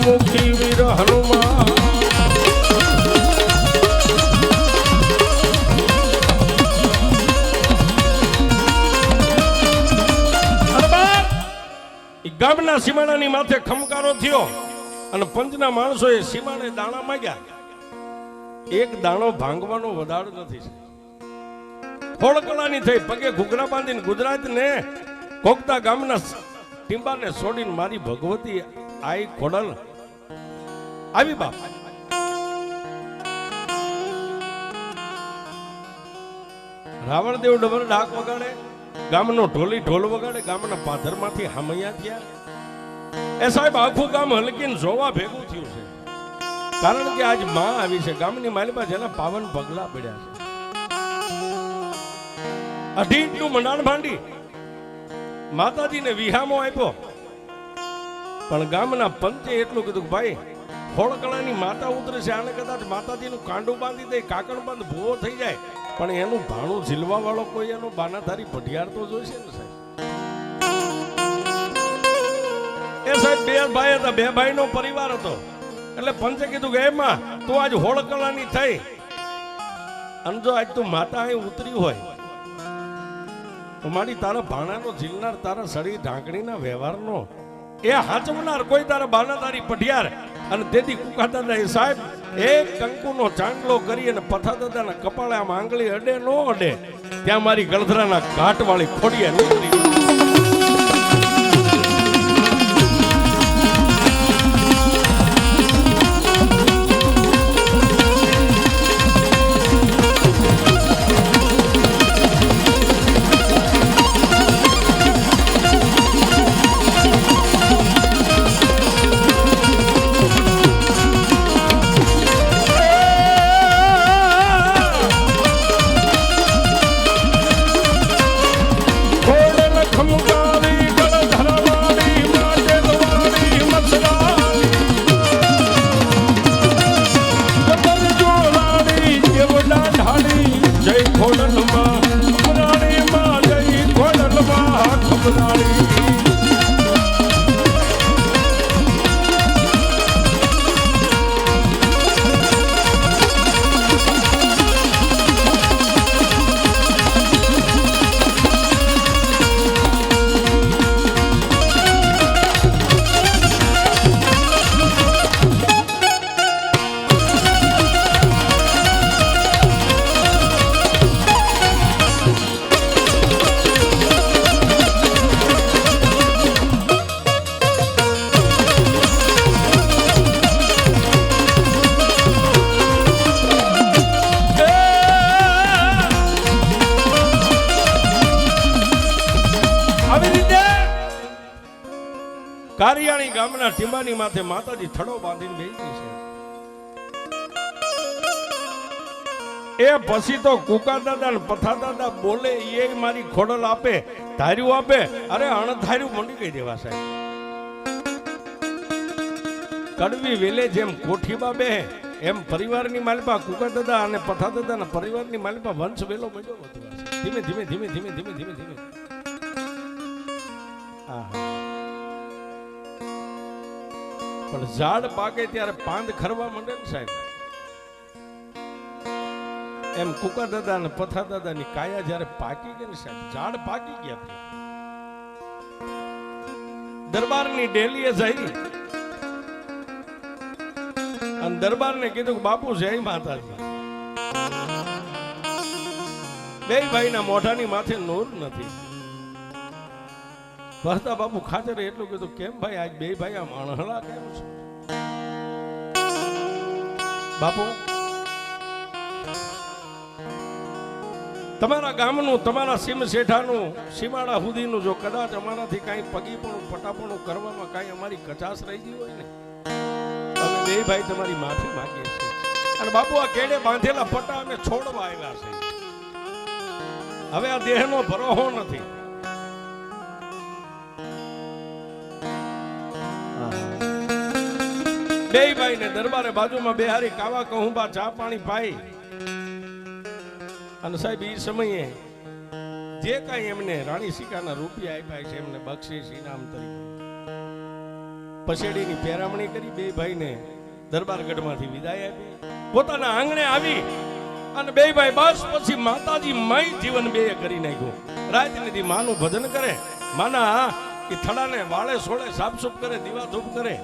S1: મુખી વીર હનુમાન ગામના સીમાડાની માથે ખમકારો થયો અને પંચના માણસોએ સીમાને દાણા માંગ્યા. એક દાણો ભાંગવાનો વદાડ નથી. ખોળકળાની થઈ પગે ઘૂઘરા બાંધીને ગુજરાતને કોકતા ગામના ટીંબાને છોડીને મારી ભગવતી આઈ ખોડલ આવી. બાપ રાવણદેવ ડબર ડાક વગાડે, ગામનો ઢોલી ઢોલ વગાડે, ગામના પાથરમાંથી હામૈયા થયા. એ સાહેબ આખું ગામ હલકીને જોવા ભેગું થયું છે, કારણ કે આજ માં આવી છે. ગામની માલિપા જેના પાવન પગલા પડ્યા છે. અઢીનું મંડાણ માંડી માતાજીને વિહામો આપ્યો, પણ ગામના પંચે એટલું કીધું કે ભાઈ હોળકળાની માતા ઉતરે છે, આને કદાચ માતાજીનું કાંડું બાંધી દે, કાકણ બંધ ભૂવો થઈ જાય, પણ એનું ભાણું ઝીલવા વાળો કોઈ એનો બાનાધારી ભટિયાર તો જોઈશે ને સાહેબ. એ સાહેબ બે ભાઈ હતા, બે ભાઈનો પરિવાર હતો, એટલે પંચે કીધું કે એમાં તું આજ હોળકળાની થઈ અને જો આજ તું માતા અહીં ઉતરી હોય તો મારી તારા ભાણાનો ઝીલનાર, તારા સળી ઢાંકણીના વ્યવહારનો એ હાચવનાર કોઈ તારા બાનાધારી પઢિયાર. અને તેથી કુકા દાદા એ સાહેબ એક કંકુનો ચાંદલો કરી અને પથા દાદાના કપાળે આમ આંગળી અડે નો અડે ત્યાં મારી ગળધરાના ઘાટ વાળી ખોડિયા નીકળી. કારિયાણી ગામના ટીંબાની માથે માતાજી થડો બાંધીને બેઠી છે. એ પછી તો કુકા દાદા ને પથા દાદા બોલે એ મારી ખોડલ આપે, ધાર્યું આપે, અરે અણધાર્યું મંડી ગઈ દેવા સાહેબ. કડવી વેલે જેમ કોઠીબા બે એમ પરિવારની માલિપા કુકા દાદા અને પથા દાદાના પરિવારની માલિપા વંશ વેલો મળ્યો હતો. ધીમે ધીમે ધીમે ધીમે ધીમે ધીમે ધીમે પણ ઝાડ પાકે ત્યારે પાંદ ખરવા માંડે ને સાહેબ, એમ કુકા દાદા અને પથા દાદા ની કાયા જયારે પાકી ગઈ ને સાહેબ, ઝાડ પાકી ગયા. દરબારની ડેલીએ જઈ અને દરબારને કીધું કે બાપુ જય માતાજી. બે ભાઈના મોઢાની માથે નૂર નથી. વરતા બાપુ ખાચરે એટલું કીધું કેમ ભાઈ આજ બે ભાઈ આમ અણહળા કેમ છે? બાપુ તમારા ગામનું, તમારા સીમ શેઠાનું, સીમાડા સુધીનું જો કદાચ અમારાથી કાંઈ પગીપણું પટાપણું કરવામાં કાંઈ અમારી કચાશ રહી ગઈ હોય ને, અમે બે ભાઈ તમારી માફી માંગીએ છીએ. અને બાપુ આ કેડે બાંધેલા પટ્ટા અમે છોડવા આવ્યા છે. હવે આ દેહનો ભરોહો નથી. બે ભાઈ ને દરબારે બાજુમાં બેહારી કાવા કહુંબા ચા પાણી પાઈ અને સાહેબ એ સમયે જે કાંઈ એમને રાણી સિકાના રૂપિયા આપ્યા છે એમને બક્ષિસ ઇનામ તરીકે પછેડીની પેરામણી કરી. બે ભાઈને દરબારગઢમાંથી વિદાય આપી, પોતાના આંગણે આવી અને બે ભાઈ બસ પછી માતાજી મય જીવન બે કરી નાખ્યું. રાજનીતિ માનું ભજન કરે, માના એ થડાને વાળે સોળે સાફસૂફ કરે, દીવા ધૂપ કરે.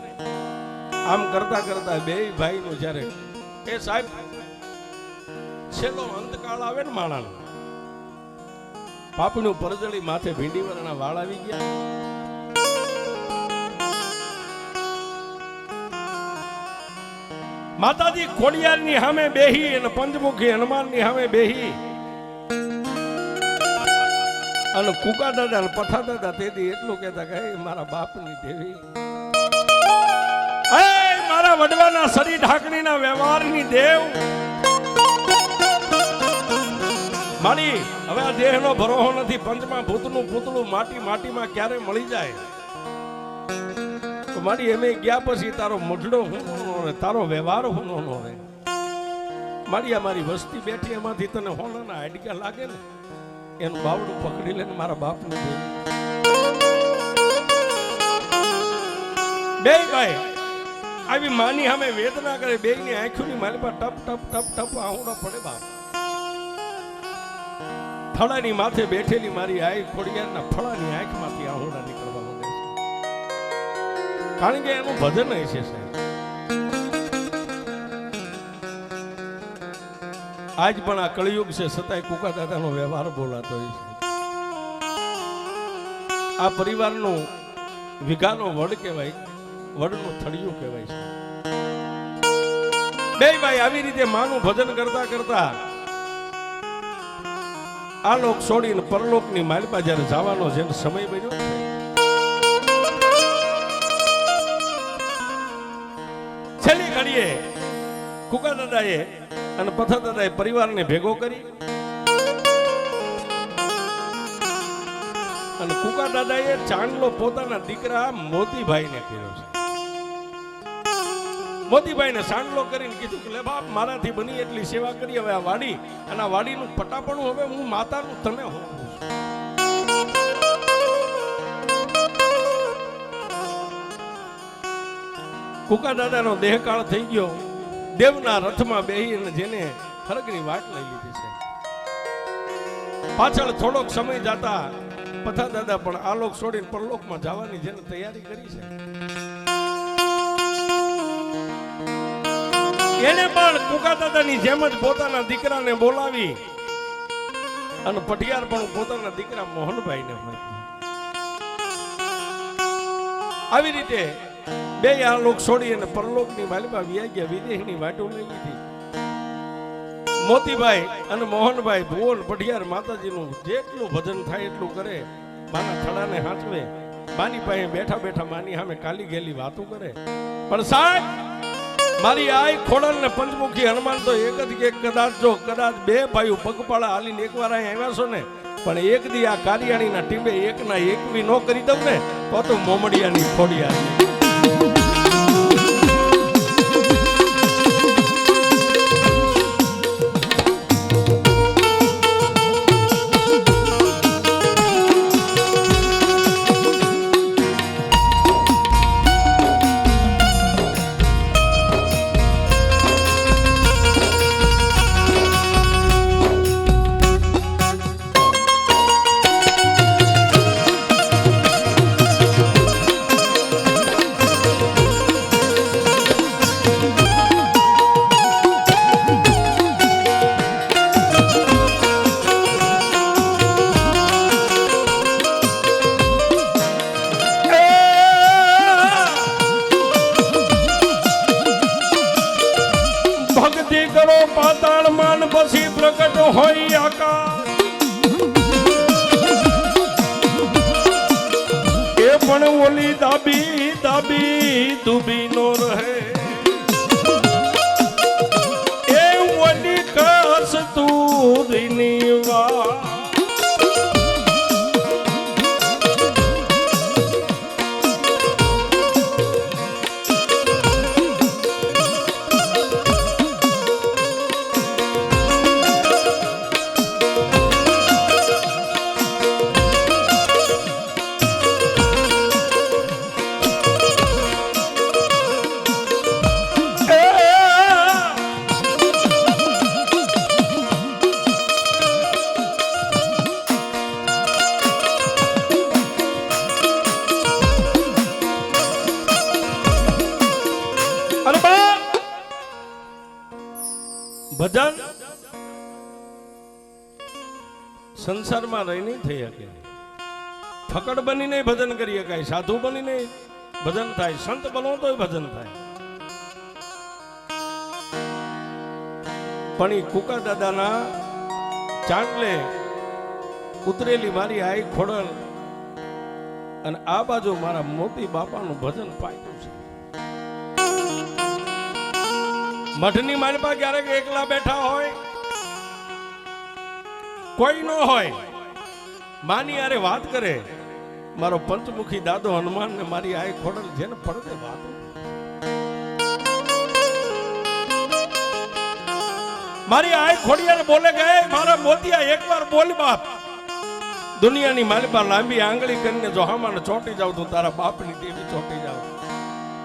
S1: આમ કરતા કરતા બે ભાઈ નું જયારે એ સાહેબ છેલ્લો અંતકાળ આવે ને માણાનો, પાપનું પરજળી માથે ભીંડી વરના વાળ આવી ગયા. માતાજી ખોડિયારની સામે બેહી અને પંચમુખી હનુમાનની સામે બેહી અને કુકા દાદા ને પથા દાદા તેથી એટલું કહેતા કે મારા બાપની દેવી, મારા વડવાના શરીર ઢાંકણીના વ્યવહારની દેવ, મારી હવે આ દેહનો ભરોહો નથી. પંચમાં ભૂતનું પૂતળું માટી માટીમાં ક્યારે મળી જાય. તો મારી એમે ગયા પછી તારો મઢડો હું નો રહે, તારો વ્યવહાર હું નો રહે. મારી આ મારી વસ્તી બેઠી એમાંથી તને હોનાના હાડકા લાગે ને એનું બાવડું પકડી લે ને મારા બાપને દે. બે ભાઈ આવી માની સામે વેદના કરે. બે ની આંખોની મારી પર ટપ ટપ ટપ ટપ આહુડા પડે બાપ. ફળાની માથે બેઠેલી મારી આઈ ખોડિયારના ફળાની આંખમાંથી આહુડા નીકળવા માંડે છે. કારણ કે એનું ભજન હશે સાહેબ. આજ પણ આ કળિયુગ છે છતાંય કુકા દાદાનો વ્યવહાર બોલાતો હોય છે. આ પરિવારનું વિઘાનો વડ કહેવાય, વડનું થળિયું કહેવાય છે. બે ભાઈ આવી રીતે માનું ભજન કરતા કરતા આ લોક છોડીને પરલોકની માલિપા જ્યારે જવાનો જેનો સમય બન્યો છે, છેલ્લી ઘડીએ કુકા દાદાએ અને પથા દાદાએ પરિવારને ભેગો કરી અને કુકા દાદાએ ચાંદલો પોતાના દીકરા મોતીભાઈને કર્યો છે. મોતીભાઈને ચાંદલો કરીને કીધું કે લે બાપ મારાથી બની એટલી સેવા કરી. હવે આ વાડી અને આ વાડીનું પટાપણું હવે હું માતાનું તને હોવું છું. કુકા દાદાનો દેહકાળ થઈ ગયો. દેવના રથમાં બેહીને જેને ફરકની વાટ લઈ લીધી છે. પાછળ થોડોક સમય જતા પથા દાદા પણ આલોક છોડીને પરલોકમાં જવાની જેને તૈયારી કરી છે. એને પણ કુકા દાદાની જેમ જ પોતાના દીકરાને બોલાવી અને પટિયાર પણ પોતાના દીકરા મોહનભાઈને મળ્યા. આવી રીતે બે આ લોક છોડી અને પરલોકની માલિકા વ્યા ગયા. વિદેહની વાટો લઈ લીધી. મોતીભાઈ અને મોહનભાઈ ભુવન પટિયાર માતાજીનું જેટલું ભજન થાય એટલું કરે. બાના થડાને હાંચવે. બાની પાસે બેઠા બેઠા માની સામે કાલી ગેલી વાતો કરે. પણ સાહેબ મારી આઈ ખોડલ ને પંચમુખી હનુમાન તો એક જ કે કદાચ બે ભાઈઓ પગપાળા હાલીને એકવાર અહીં આવ્યા છો ને, પણ એક દી આ કારિયાણીના ટીમે એકના એક બી નો કરી દઉં ને તો મોમડિયાની ખોડિયા. પાતાળ માન પછી પ્રગટ હોય આકાશ. એ પણ ઓલી દાબી દાબી ડૂબી નો રહે. એ ઓલી કસ્તુરીની વાત ભજન સંસારમાં રહી નહીં થઈ શકે. ફકડ બનીને ભજન કરી શકાય, સાધુ બનીને ભજન થાય, સંત બનો તો ભજન થાય. પણ એ કુકા દાદાના ચાંદલે ઉતરેલી મારી આઈ ખોડલ અને આ બાજુ મારા મોતી બાપાનું ભજન પાયું છે. મઠની માલપા ક્યારેક એકલા બેઠા હોય કોઈ ન હોય માની યારે વાત કરે, મારો પંચમુખી દાદો હનુમાન ને મારી આય ખોડલ છે ને પડદે વાતો, મારી આય ખોડિયાને બોલે કે મારા મોતિયા એકવાર બોલ બાપ, દુનિયાની મારી પર લાંબી આંગળી કરીને જો હામાને ચોંટી જાવ તું તારા બાપની દેવી ચોંટી જાવ.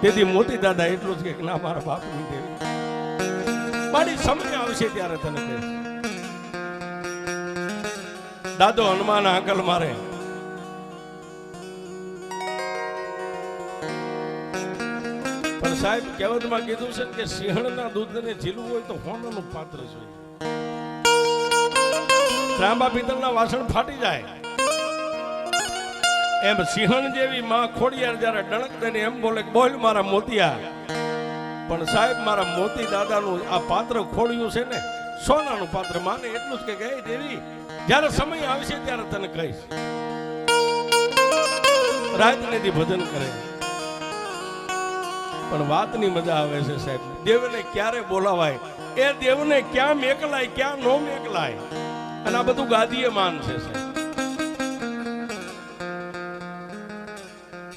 S1: તેથી મોતી દાદા એટલું જ કે ના મારા બાપની દેવી, મારી સમય આવશે ત્યારે તને કહીશ. દાદો હનુમાન આંકલ મારે, પણ સાહેબ કહેવતમાં કીધું છે કે સિંહણના દૂધને ઝીલવું હોય તો હોનાનું પાત્ર જોઈએ. ત્રાંબા પિત્તળના વાસણ ફાટી જાય એમ સિંહણ જેવી માં ખોડિયાર જ્યારે ડણક દઈને એમ બોલે કે બોલ મારા મોતિયા. પણ સાહેબ મારા મોતી દાદાનું આ પાત્ર ખોડિયું છે ને સોનાનું પાત્ર, માને એટલું જ કે દેવી જ્યારે સમય આવશે ત્યારે તને કહીશ. રાતનેથી ભજન કરે, પણ વાતની મજા આવે છે સાહેબ. દેવને ક્યારે બોલાવાય, એ દેવને ક્યાં મેકલાય ક્યાં નો મેકલાય, અને આ બધું ગાદીએ માન છે સાહેબ.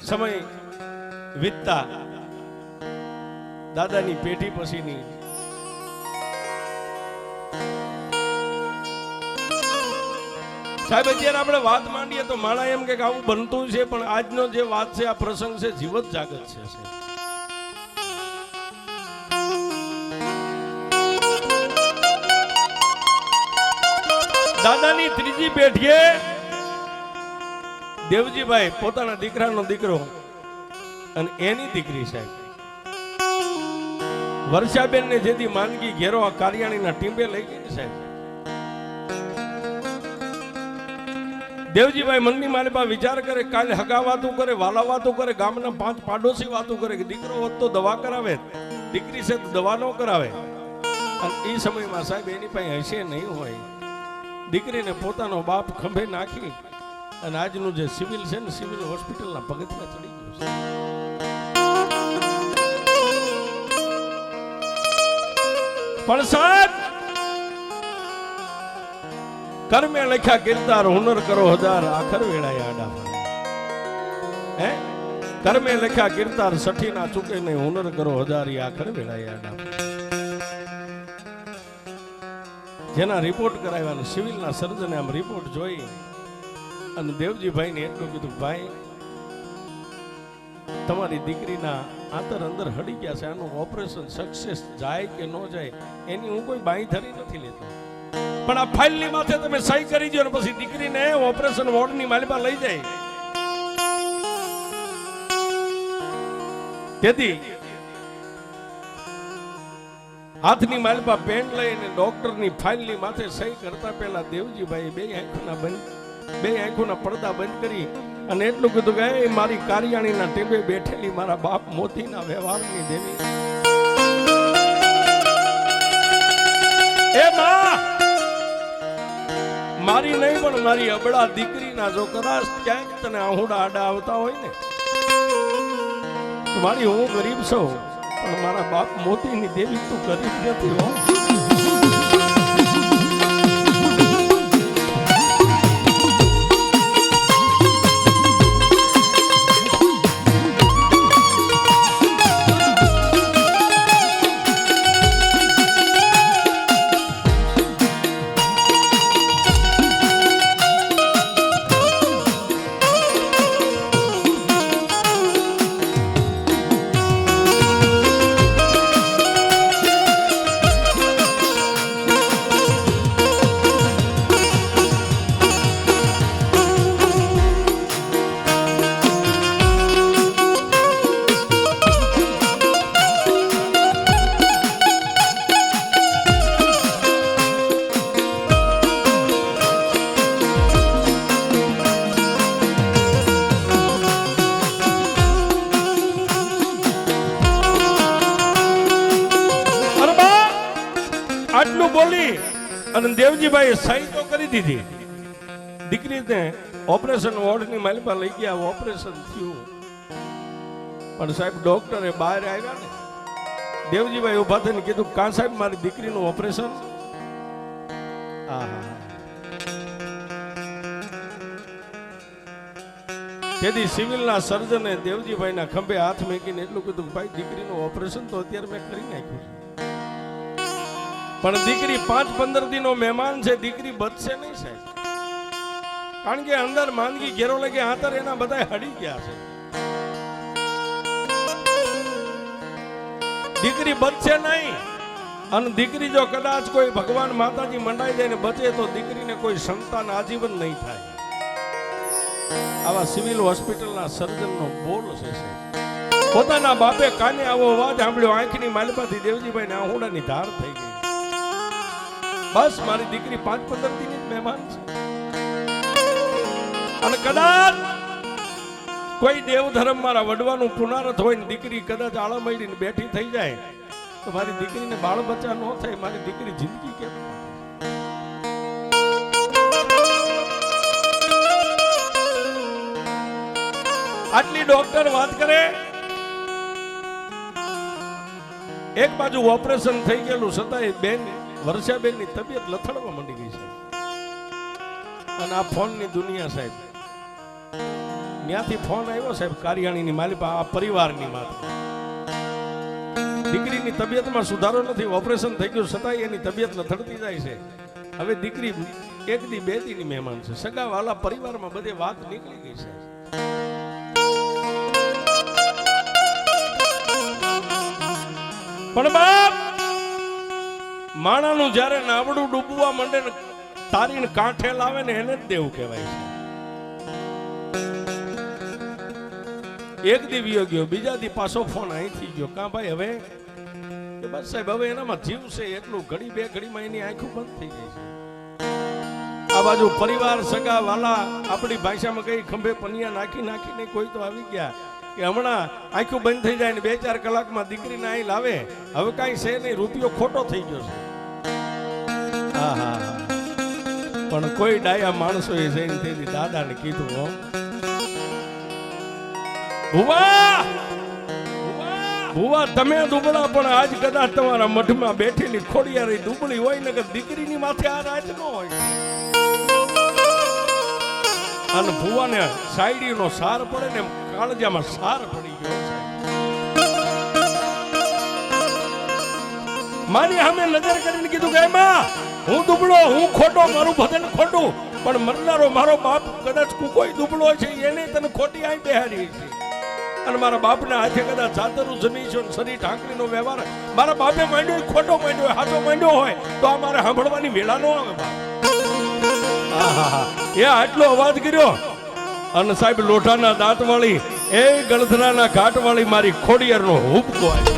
S1: સમય વીતતા દાદાની પેઢી પછીની સાહેબ અત્યારે આપણે વાત માંડીએ તો માણા એમ કે આવું બનતું છે, પણ આજનો જે વાત છે આ પ્રસંગ છે જીવત જાગત છે. દાદાની ત્રીજી પેઢીએ દેવજીભાઈ પોતાના દીકરાનો દીકરો અને એની દીકરી સાહેબ વર્ષાબેન ને જેથી માંદગી ઘેરો આ કારિયાણીના ટીંબે લઈ ગઈ સાહેબ. દેવજીભાઈ મનની માલિપા વિચાર કરે, કાલે હગા વાતું કરે, વાલા વાતું કરે, ગામના 5 પાડોશી વાતું કરે કે દીકરો હોત તો દવા કરાવે, દીકરી છે તો દવા ન કરાવે. અને એ સમયમાં સાહેબ એની પાસે હશે નહીં હોય, દીકરીને પોતાનો બાપ ખંભે નાખી અને આજનું જે સિવિલ છે ને સિવિલ હોસ્પિટલના પગથિયા ચડી ગયું છે. પણ સાહેબ કર્મે લખ્યા કીર્તાર, હુનર કરો હજાર, આખર વેળાએ આડા ફરે. હે કર્મે લખ્યા કીર્તાર, સઠી ના ચૂકે નહીં, હુનર કરો હજાર, આખર વેળાએ આડા ફરે. જેના રિપોર્ટ કરાવ્યા સિવિલના સર્જને આમ રિપોર્ટ જોઈ અને દેવજીભાઈને એટલું કીધું, ભાઈ તમારી દીકરીના આંતર અંદર હડી ગયા છે, આનું ઓપરેશન સક્સેસ જાય કે ન જાય એની હું કોઈ બાઈ ધરી નથી લેતો, પણ આ ફાઇલની માથે તમે સહી કરી દો ને પછી દીકરીને ઓપરેશન વોર્ડની માલિપા લઈ જાય. તેથી હાથની માલિપા પેન લઈને ડોક્ટરની ફાઇલની માથે સહી કરતા પહેલા દેવજીભાઈ બે આંખોના પડદા બંધ કરી અને એટલું કીધું કે મારી કારિયાણીના ટેબે બેઠેલી મારા બાપ મોતીના વ્યવહારની દેવી, એ માં મારી નહીં પણ મારી અબળા દીકરીના જો કદાચ ક્યાંક તને આહુડા આડા આવતા હોય ને તો મારી હું ગરીબ છું, પણ મારા બાપ મોતીની દેવી તું ગરીબ નથી હો. આટલું બોલી અને દેવજીભાઈ સહી તો કરી દીધી, દીકરીને ઓપરેશન વોર્ડની માલિપા લઈ ગયા, ઓપરેશન થયું. પણ સાહેબ ડોક્ટરે બહાર આવ્યા ને, દેવજીભાઈ ઉભા થઈને કીધું, કાં સાહેબ મારી દીકરીનું ઓપરેશન? તેથી સિવિલના સર્જને દેવજીભાઈના ખંભે હાથ મૂકીને એટલું કીધું ભાઈ દીકરીનું ઓપરેશન તો અત્યારે મેં કરી નાખ્યું છે, પણ દીકરી 5-15 દિનનો મહેમાન છે, દીકરી બચશે નહીં સાહેબ, કારણ કે અંદર માંદગી ઘેરો લગે આતર એના બધા હડી ગયા છે, દીકરી બચશે નહીં. અને દીકરી જો કદાચ કોઈ ભગવાન માતાજી મંડાઈ જાય ને બચે તો દીકરીને કોઈ સંતાન આજીવન નહીં થાય. આવા સિવિલ હોસ્પિટલના સર્જનનો બોલ છે સાહેબ. પોતાના બાપે કાને આવો અવાજ સાંભળ્યો, આંખની માલપાથી દેવજીભાઈને આહુડાની ધાર થઈ ગઈ. બસ મારી દીકરી 5-15 દિનની જ મહેમાન છે, અને કદાચ કોઈ દેવ ધર્મ મારા વડવાનું પુનરાર્થ હોય ને દીકરી કદાચ આળા મળીને બેઠી થઈ જાય તો મારી દીકરીને બાળ બચ્ચા ન થાય, મારી દીકરી જિંદગી કેમ? આટલી ડોક્ટર વાત કરે, એક બાજુ ઓપરેશન થઈ ગયેલું છતાંય બેન વર્ષાબેન ની તબિયત લથડવા માંડી ગઈ છે. અને આ ફોન ની દુનિયા સાહેબ, ત્યાંથી ફોન આવ્યો સાહેબ કારિયાણીની માલિપા આ પરિવારની માતા, દીકરીની તબિયતમાં સુધારો નથી, ઓપરેશન થઈ ગયું છતાંય એની તબિયત લથડતી જાય છે. હવે દીકરી 1 દી 2 દીની મહેમાન છે, સગા વાલા પરિવારમાં બધે વાત નીકળી ગઈ છે. પણ બાપ માણાનું જ્યારે નાવડું ડૂબવા માંડે ને તારીને કાંઠે લાવે ને એને જ દેવ કહેવાય છે. એક દી વિયો ગયો, બીજા દી પાછો ફોન અહીંથી ગયો, કાં ભાઈ હવે કે બસ સાહેબ હવે એનામાં જીવ છે એટલું, ઘડી 2 ઘડીમાં એની આંખો બંધ થઈ ગઈ છે. આ બાજુ પરિવાર સગા વાલા આપણી ભાષામાં કઈ ખંભે પનિયા નાખીને કોઈ તો આવી ગયા કે હમણાં આંખો બંધ થઈ જાય ને 2-4 કલાકમાં દીકરીને અહીં લાવે, હવે કાંઈ છે નહીં, રૂપિયો ખોટો થઈ ગયો છે. પણ કોઈ ડાયા માણસોએ જઈને તેથી દાદાને કીધું, હો ભુવા તમે દુબળા પણ આજ કદાચ તમારા મઠમાં બેઠેલી ખોડિયારી દુબળી હોય ને કે દીકરીની માથે આ રાજ ન હોય. અને ભુવાને સાયડીનો સાર પડે ને કાળજામાં સાર પડી ગયો છે. મારી સામે નજર કરીને કીધું કે એમાં હું દુબળો, હું ખોટો, મારું ભજન ખોટું, પણ મરનારો મારો બાપ કદાચ કોઈ દુબળો છે એને તને ખોટી આઈ બેહાડી છે. અને મારા બાપના હાથે કદાચ જાતરું જમી છે, શરીર ઢાંકણીનો વ્યવહાર મારા બાપે માંડ્યો, ખોટો માંડ્યો, હાથો માંડ્યો હોય તો આ મારે સાંભળવાની વેળા ન આવે બાપ. એ આટલો અવાજ કર્યો અને સાહેબ લોઢાના દાંત વાળી એ ગળધરાના ઘાટ વાળી મારી ખોડિયારનો હુબકો આવ્યો.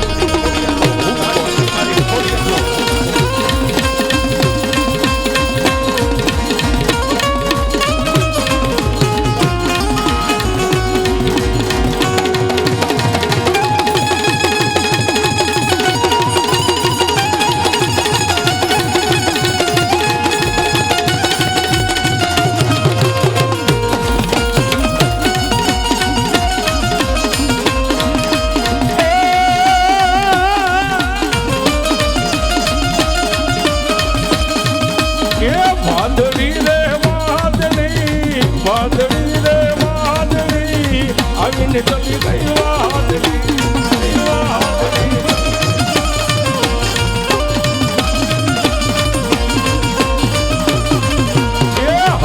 S1: ચલી ગઈ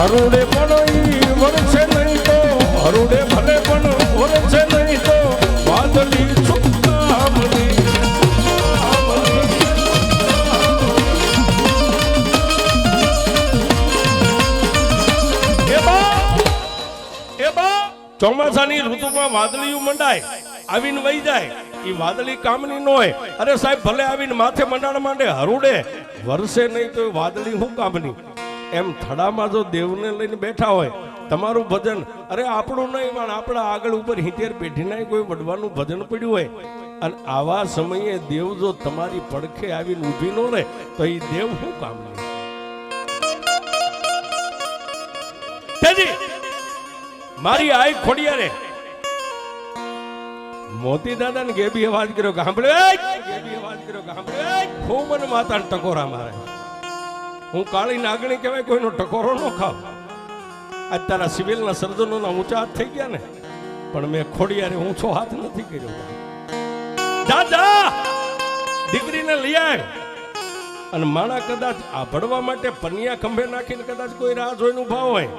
S1: હરુડે પણ વરસે નહીં તો, હરુડે ભલે પણ વરસે નહીં તો વાદળી છુપતા બની. ચોમાસાની ઋતુમાં વાદળીઓ મંડાય આવીને વહી જાય, એ વાદળી કામની ન હોય. અરે સાહેબ ભલે આવીને માથે મંડાણ માંડે, હરુડે વરસે નહીં તો વાદળી શું કામની? એમ થડામાં જો દેવને લઈને બેઠા હોય, તમારું ભજન, અરે આપણું નહીં પણ આપણા આગળ ઉપર 70 પેઢીના કોઈ વડવાનું ભજન પડ્યું હોય, અને આવા સમયે દેવ જો તમારી પડખે આવીને ઊભી ન રહે તો એ દેવ શું કામની? મારી આઈ ખોડિયારે મોતી દાદા ને ગેબી અવાજ કર્યો, ગેબી અવાજ કર્યો, ખૂબ મને માતાને ટકોરા મારે. હું કાળી નાગણી કહેવાય, કોઈનો ટકોરો ન ખાવ. આજ તારા સિવિલના સર્જનોના ઊંચા હાથ થઈ ગયા ને, પણ મેં ખોડિયારે ઊંચો હાથ નથી કર્યો. જા જા દીકરીને લઈ આવ. અને માણા કદાચ આ ભડવા માટે પનિયા ખંભે નાખીને કદાચ કોઈ રાહ જોઈને ઉભા હોય,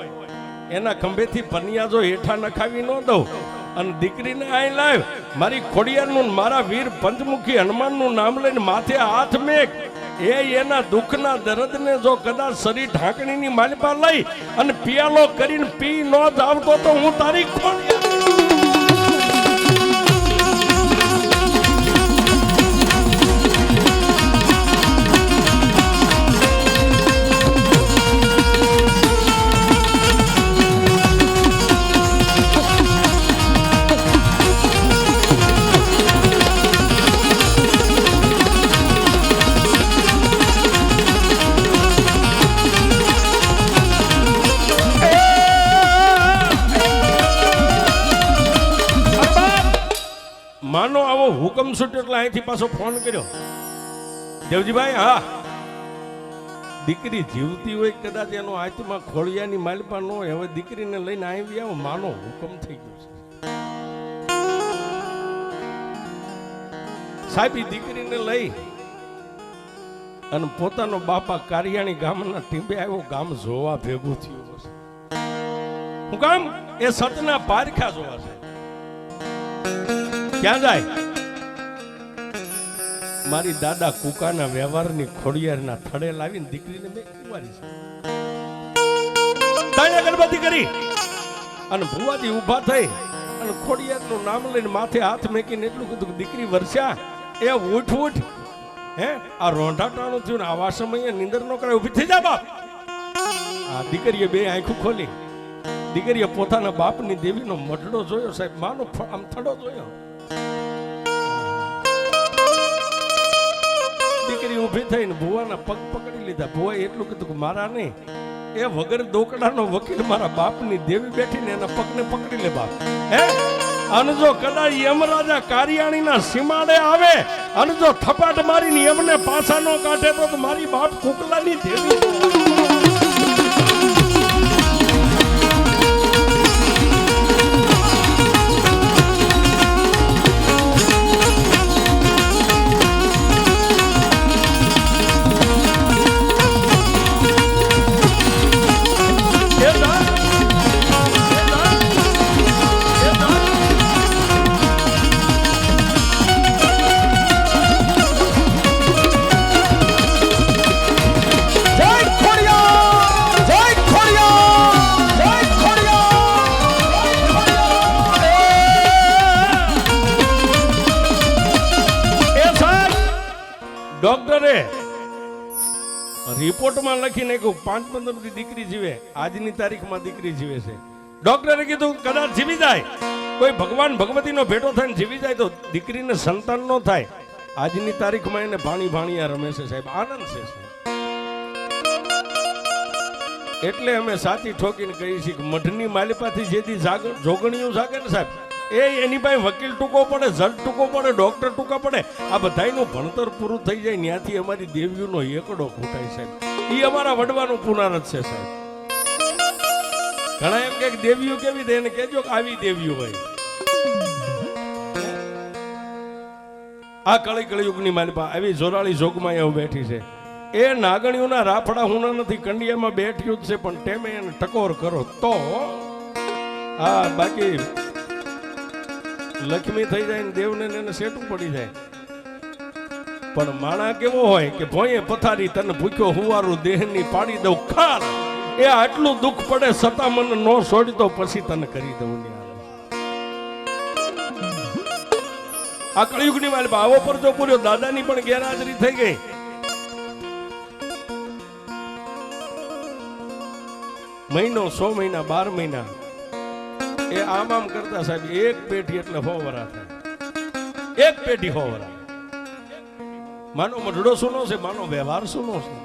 S1: એના ખંભેથી પનિયા જો હેઠા નખાવી ન દઉં અને દીકરીને આઈ લાવ, મારી ખોડિયારનું મારા વીર પંચમુખી હનુમાનનું નામ લઈને માથે હાથ મેક, એના દુઃખના દર્દને જો કદાચ શરીર ઢાંકણીની માલિપા લઈ અને પિયાલો કરીને પી ન જાવતો તો હું તારી ખોડિયાર. માનો આવો હુકમ છૂટ્યો એટલે અહીંથી પાછો ફોન કર્યો, દેવજીભાઈ હા દીકરી જીવતી હોય કદાચ એનો હાથમાં ખોડિયાની માલિપા ન હોય, હવે દીકરીને લઈને આવી આવો, માનો હુકમ થઈ ગયો છે સાહેબ. દીકરીને લઈ અને પોતાનો બાપા કારિયાણી ગામના ટીંબે આવ્યો, ગામ જોવા ભેગું થયું છે. હું કામ એ સતના પારખા જોવા છે. ક્યાં જાય? મારી દાદા કુકાના વ્યવહારની ખોડિયારના થડે લાવીને દીકરીને મેં કુંવારી છે. તાઈ અગરબત્તી કરી અને ભુવાજી ઊભા થઈ અને ખોડિયારનું નામ લઈને માથે હાથ મેકીને એટલું કીધું, દીકરી વર્ષા એ ઉઠ ઉઠ, હે આ રોંઢાટાણું થયું ને આવા સમયે નીંદર નો કરે, ઊભી થઈ જા બાપ. આ દીકરીએ બે આંખો ખોલી, દીકરીએ પોતાના બાપની દેવીનો મઢડો જોયો સાહેબ, માનો આમ થડો જોયો. દીકરી ઊભી થઈને ભુવાના પગ પકડી લીધા. ભુવાએ એટલું કીધું કે મારા નહીં, એ વગર દોકડાનો વકીલ મારા બાપની દેવી બેઠીને એના પગને પકડી લે બાપ. હે અને જો કદાચ યમરાજા કારિયાણીના સીમાડે આવે અને જો થપાટ મારીને એમને પાછા નો કાઢે તો મારી બાપ કુકલાની દેવી. ડોક્ટરે રિપોર્ટમાં લખી નાખ્યું 5-15 દી દીકરી જીવે, આજની તારીખમાં દીકરી જીવે છે. ડોક્ટરે કીધું કદાચ જીવી જાય, કોઈ ભગવાન ભગવતીનો ભેટો થઈને જીવી જાય તો દીકરીને સંતાન ન થાય, આજની તારીખમાં એને ભાણી ભાણિયા રમે છે સાહેબ, આનંદ છે. એટલે અમે સાચી ઠોકીને કહીએ છીએ કે મઢની માલિપાથી જેથી જોગણીઓ જાગે ને સાહેબ, એની પાસે વકીલ ટૂંકો પડે, જજ ટૂંકો પડે, ડોક્ટર ટૂંકા પડે, આ બધાનું ભણતર પૂરું થઈ જાય, ત્યાંથી અમારી દેવીઓનો એકડો ખૂટાય સાહેબ. એ અમારા વડવાનું પુનરારત છે સાહેબ. ઘણા એમ કે દેવીઓ કેવી દે, એને કહેજો કે આવી દેવીઓ હોય. આ કળી કળિયુગની માલિપા આવી જોરાળી જોગમાં એવું બેઠી છે. એ નાગણીઓના રાફડા હુના નથી, કંડિયામાં બેઠ્યું જ છે, પણ ટેમે એને ટકોર કરો તો હા, બાકી લક્ષ્મી થઈ જાય ને દેવને એને સેટું પડી જાય. પણ માણા કેવો હોય કે ભોંયે પથારી તને ભૂખ્યો હુવારું દેહની પાડી દઉં ખાર, એ આટલું દુઃખ પડે છતાં મને નો છોડી તો પછી તને કરી દઉં. આ કળિયુગની માલિપા આવો પર જો પૂર્યો, દાદાની પણ ગેરહાજરી થઈ ગઈ. મહિનો 100 મહિના 12 મહિના એ આમ કરતા સાહેબ, એક પેઢી એટલે 100 વરા થાય. એક પેઢી 100 વરા. માનો મઢડો સુનો છે, માનો વ્યવહાર સુનો છે.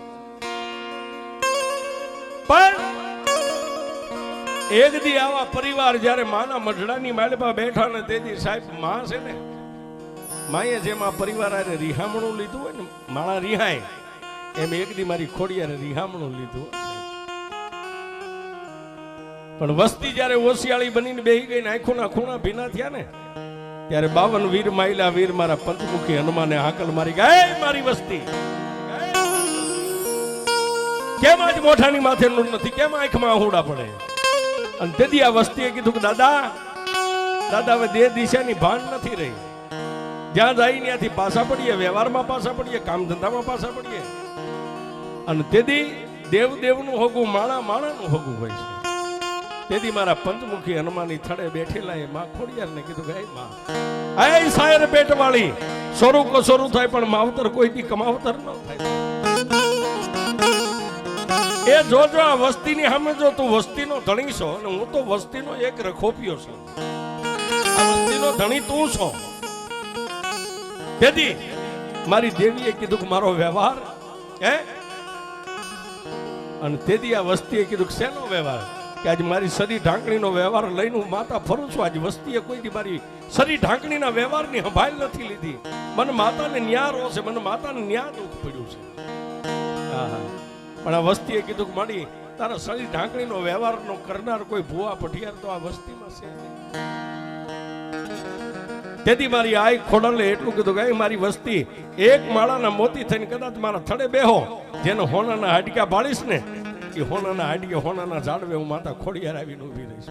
S1: પણ એક દી આવા પરિવાર જયારે માના મઢડાની માલિપા બેઠા ને તેથી સાહેબ માં છે ને, માએ જેમ આ પરિવાર આરે રિહામણું લીધું હોય ને, માણા રિહાય એમ એક દી મારી ખોડિયારે રિહામણું લીધું. પણ વસ્તી જ્યારે ઓશિયાળી બનીને બેહી ગઈ ને આંખોના ખૂણા ભીના થયા ને ત્યારે 52 વીર માયલા વીર મારા પંચમુખી હનુમાને હાકલ મારી ગઈ મારી વસ્તી કેમ આજ મોઢાની માથે નૂર નથી કેમ આંખમાં આહુડા પડે અને તેથી આ વસ્તીએ કીધું કે દાદા હવે દે દિશાની ભાન નથી રહી જ્યાં જાય ત્યાંથી પાછા પડીએ વ્યવહારમાં પાછા પડીએ કામ ધંધામાં પાછા પડીએ અને તેથી દેવનું હોગું માણાનું હોગું હોય છે તેથી મારા પંચમુખી હનુમાનની થડે બેઠેલા એ માં ખોડિયારને કીધું કે માં એ સાયર પેટવાળી સોરું કો સોરું થાય પણ માવતર કોઈ દી કમાવતર ન થાય એ જોજો આ વસ્તીની સામે જો તું વસ્તીનો ધણી છો અને હું તો વસ્તીનો એક રખોપિયો છું આ વસ્તીનો ધણી તું છો તેથી મારી દેવીએ કીધું કે મારો વ્યવહાર હે અને તેથી આ વસ્તીએ કીધું કે શેનો વ્યવહાર કે આજ મારી સરી ઢાંકણીનો વ્યવહાર લઈને હું માતા ફરું છું આજ વસ્તીએ કોઈ દી મારી સરી ઢાંકણીના વ્યવહારની સંભાળ નથી લીધી મને માતાને ન્યા રોશે મને માતાને ન્યા દુઃખ પડ્યું છે પણ આ વસ્તીએ કીધું કે મારી તારા સરી ઢાંકણીનો વ્યવહારનો કરનાર કોઈ ભુવા પઠિયાર તો આ વસ્તીમાં છે તેથી મારી આઈ ખોડલે એટલું કીધું કે મારી વસ્તી એક માળાના મોતી થઈને કદાચ મારા થડે બેહો જેને હોનાના હાડક્યા બાળીશ ને એ હોનાના હાડકે હોનાના ઝાડવે હું માતા ખોડિયાર આવીને ઊભી રહીશ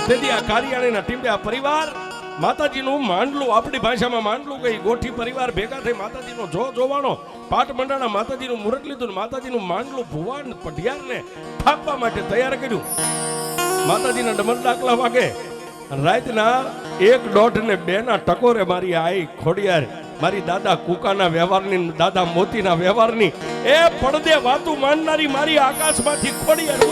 S1: તેથી આ કારિયાણીના ટીંબે આ પરિવાર માતાજીનું માંડલું આપણી ભાષામાં માંડલું કઈ ગોઠી પરિવાર ભેગા થઈ માતાજીનો જોવાનો પાટ મંડાણા માતાજીનું મુહૂર્ત લીધું ને માતાજીનું માંડલું ભુવાન પઢિયારને થાપવા માટે તૈયાર કર્યું માતાજીના ડમર ડાકલા વાગે રાતના 1, 1.5 ને 2 ના ટકોરે મારી આઈ ખોડિયાર મારી દાદા કુકાના વ્યવહારની દાદા મોતીના વ્યવહારની એ પડદે વાતું માનનારી મારી આકાશમાંથી ખોડિયાર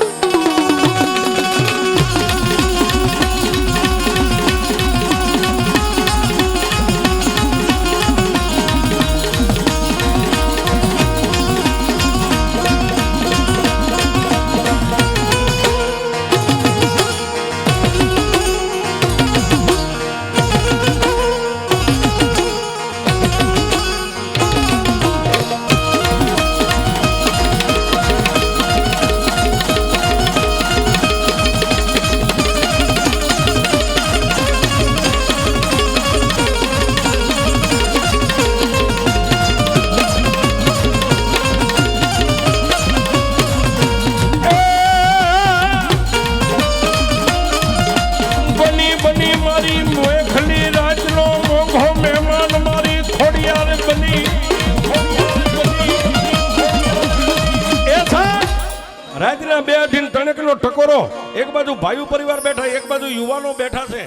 S1: રાતના 2-3 કિલો ટકોરો એક બાજુ ભાઈઓ પરિવાર બેઠા એક બાજુ યુવાનો બેઠા છે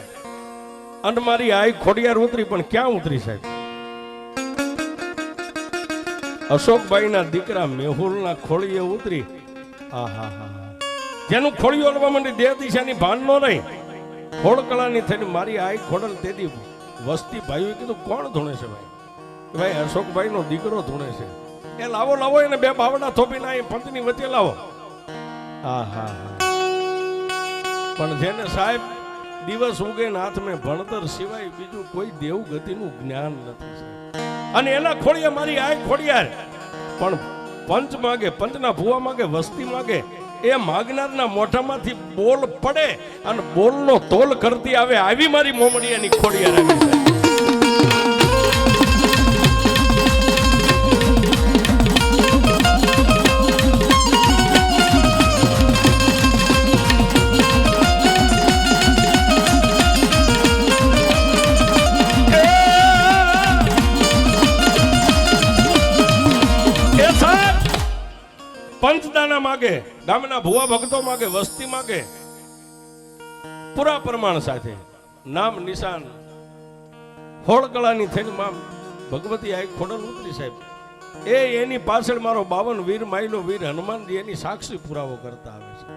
S1: અને મારી આઈ ખોડિયાર ઉતરી પણ ક્યાં ઉતરી સાહેબ અશોકભાઈના દીકરા મેહુલના ખોળીએ ઉતરી જેનું ખોળીઓ લેવા માંડી દેહ દિશાની ભાન નો રહી ખોળકળાની થઈને મારી આઈ ખોડલ તેદી વસ્તી ભાઈઓ કીધું કોણ ધૂણે છે ભાઈ અશોકભાઈ નો દીકરો ધૂણે છે એ લાવો એને 2 બાવડા થોપીને આ પંથની વચ્ચે લાવો પણ જેને સાહેબ દિવસ ઉગે ને હાથમાં ભણતર સિવાય બીજું કોઈ દેવ ગતિનું જ્ઞાન નથી અને એના ખોડિયા મારી આય ખોડિયાર પણ પંચ માગે પંચના ભુવા માગે વસ્તી માગે એ માગનારના મોઢામાંથી બોલ પડે અને બોલનો તોલ કરતી આવે આવી મારી મોમડિયાની ખોડિયાર આવી પંચદાના માગે ગામના ભુવા ભક્તો માગે વસ્તી માગે પૂરા પ્રમાણ સાથે નામ નિશાન હોળકળાની થઈને માં ભગવતી આ ખોડલ ઉતરી સાહેબ એની પાછળ મારો 52 વીર માયલો વીર હનુમાનજી એની સાક્ષી પુરાવો કરતા આવે છે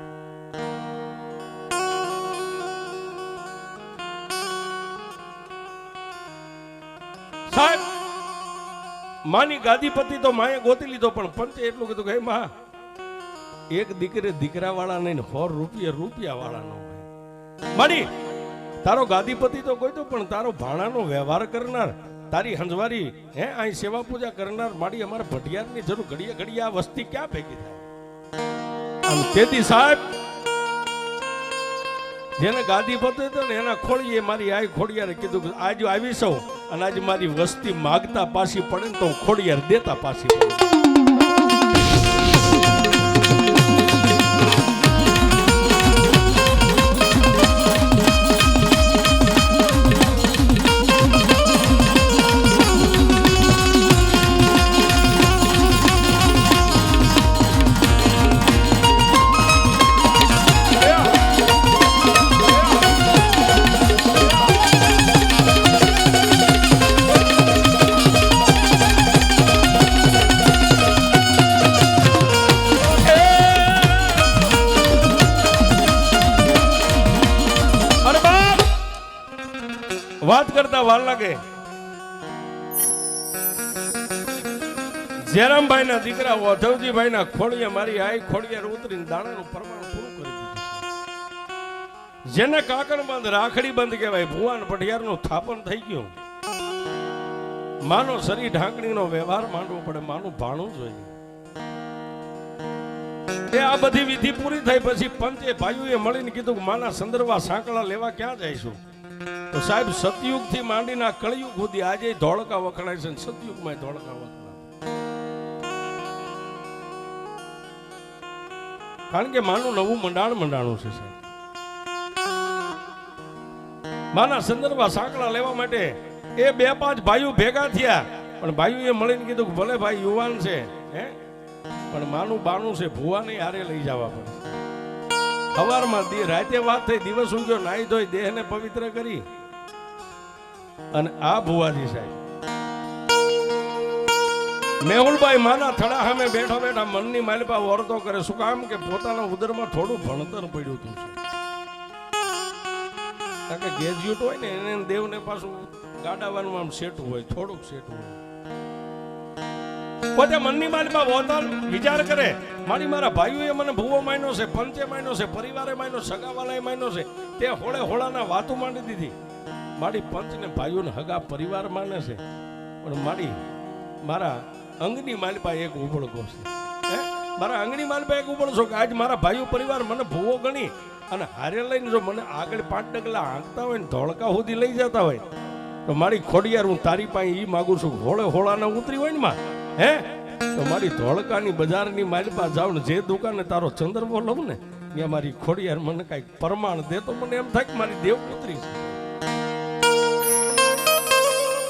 S1: સાહેબ માની ગાદીપતિ તો માએ ગોતી લીધો પણ પંચે એટલું કીધું કે માં એક દીકરે દીકરા વાળા નહીં 100 રૂપિયા વાળા નો મારી તારો ગાદીપતિ તો કોઈ તો પણ તારો ભાણાનો વ્યવહાર કરનાર તારી હંજવારી અહીં સેવા પૂજા કરનાર મારી અમારા ભટિયારની જરૂર ઘડીએ ઘડીએ આ વસ્તી ક્યાં ભેગી થાય તેથી સાહેબ જેને ગાદી પતે તો ને એના ખોડીએ મારી આઈ ખોડિયારે કીધું કે આજ આવી સૌ અને આજે મારી વસ્તી માગતા પાછી પડે ને તો ખોડિયાર દેતા પાછી પડે. વાત કરતા વાર લાગે. જયરામભાઈ ના દીકરા ઓધવજીભાઈ ના ખોડિયા મારી આઈ ખોડિયાર ઉતરીને દાણાનું પ્રમાણ પૂરું કરી દીધું. જેને કાકણ બંધ રાખડી બંધ કહેવાય ભુવાન પઢિયારનું થાપન થઈ ગયું. માનો શરીર ઢાંકણીનો વ્યવહાર માંડવો પડે, માનું ભાણું જોઈએ. એ આ બધી વિધિ પૂરી થઈ પછી પંચે ભાઈઓએ મળીને કીધું કે માના સંદર્ભા સાંકળા લેવા ક્યાં જઈશું? તો સાહેબ સતયુગ થી માંડીના કળયુગ સુધી આજે ધોળકા વખણાય છે, સતયુગમાં ધોળકા વખણાય. કારણ કે માનું નવું મંડાણું છે સાહેબ. માના સંદર્ભમાં સાંકળા લેવા માટે એ 2-5 ભાઈઓ ભેગા થયા, પણ ભાઈઓએ મળીને કીધું કે ભલે ભાઈ યુવાન છે હે, પણ માનું બાણું છે, ભુવાને હારે લઈ જવા પડે. સવારમાં રાતે વાત થઈ, દિવસ ઉગ્યો, નાહી ધોઈ દેહને પવિત્ર કરી અને આ ભુવાજી સાહેબ મેહુલભાઈ માના થડા સામે બેઠા બેઠા મનની માલપા વર્તો કરે. શું કામ કે પોતાના ઉદરમાં થોડું ભણતર પડ્યું હતું છે. કારણ કે ગ્રેજ્યુએટ હોય ને એને દેવને પાછું ગાડાવાનું આમ સેટું હોય, થોડુંક સેટું હોય. પોતે મનની માલપા વોતાર વિચાર કરે, મારા ભાઈઓએ મને ભૂવો માન્યો છે, પંચે માન્યો છે, પરિવારે માન્યો, સગાવાલાએ માન્યો છે, તે હોળે હોળાના વાતો માંડી દીધી. મારી પંચ ને ભાઈઓને હગા પરિવાર માને છે, પણ મારા અંગની માલપા એક ઉબળકો છે. મારા અંગની માલપા એક ઉબળશો કે આજ મારા ભાઈઓ પરિવાર મને ભૂવો ગણી અને હારે લઈને જો મને આગળ 5 ડગલા આંકતા હોય ને ધોળકા સુધી લઈ જતા હોય તો મારી ખોડિયાર હું તારી પાસે ઈ માગું છું, હોળે હોળાના ઉતરી હોય ને માં હે, તો મારી ધોળકાની બજારની માલપા જાવ ને જે દુકાને તારો ચંદ્રવો લઉં ને ત્યાં મારી ખોડિયાર મને કઈક પ્રમાણ દે તો મને એમ થાય કે મારી દેવ પુત્રી છે.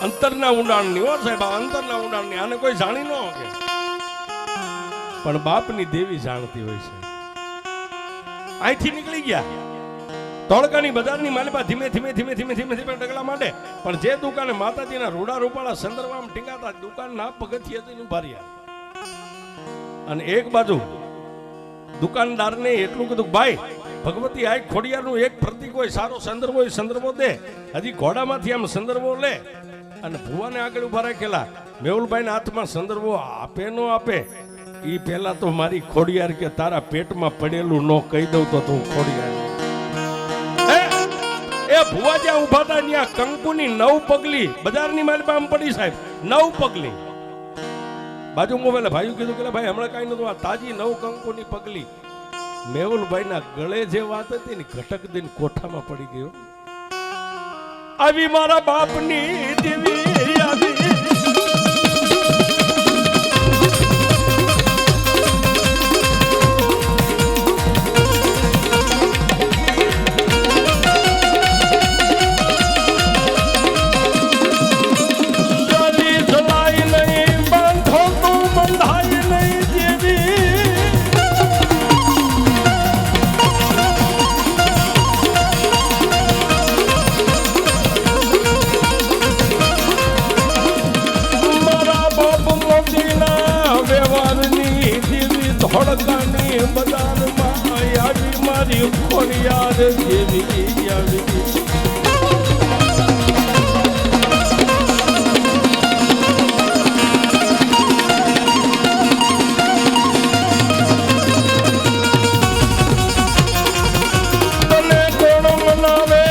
S1: અંતરના ઊંડાણની હો સાહેબ, અંતરના ઊંડાણની. આને કોઈ જાણી ન શકે, પણ બાપની દેવી જાણતી હોય છે. અહીંથી નીકળી ગયા ધોળકાની બજારની માલપા ધીમે ધીમે ડગલા માંડે, પણ જે દુકાને માતાજીના રૂડા રૂપાળા સંદર્ભમાં ટીંગાતા દુકાનના પગથિયે ઉભા રહ્યા. અને એક બાજુ દુકાનદારને એટલું કીધું, ભાઈ ભગવતી આ ખોડિયારનું એક પ્રતીક હોય, સારો સંદર્ભ હોય, સંદર્ભો દે. હજી ઘોડામાંથી આમ સંદર્ભો લે અને ભુવાને આગળ ઉભા રાખેલા. મેહુલભાઈના હાથમાં સંદર્ભો આપે નો આપે ઈ પહેલા તો મારી ખોડિયાર કે તારા પેટમાં પડેલું નો કહી દઉં તો તું ખોડિયાર. એ ભુવા જ્યાં ઉભા હતા ત્યાં કંકુની 9 પગલી બજારની માલપા આમ પડી સાહેબ, 9 પગલી. બાજુ મોબાઈલ ભાઈ કીધું કે ભાઈ હમણાં કઈ નતું, આ તાજી 9 કંકુની પગલી મેહુલભાઈ ના ગળે જે વાત હતી ને ઘટક દિન કોઠામાં પડી ગયો. આવી મારા બાપની દેવી આવી ધોળકાની બજારમાં આવી મારી ખોડિયાર દેવી આવી. તને કોણ મનાવે,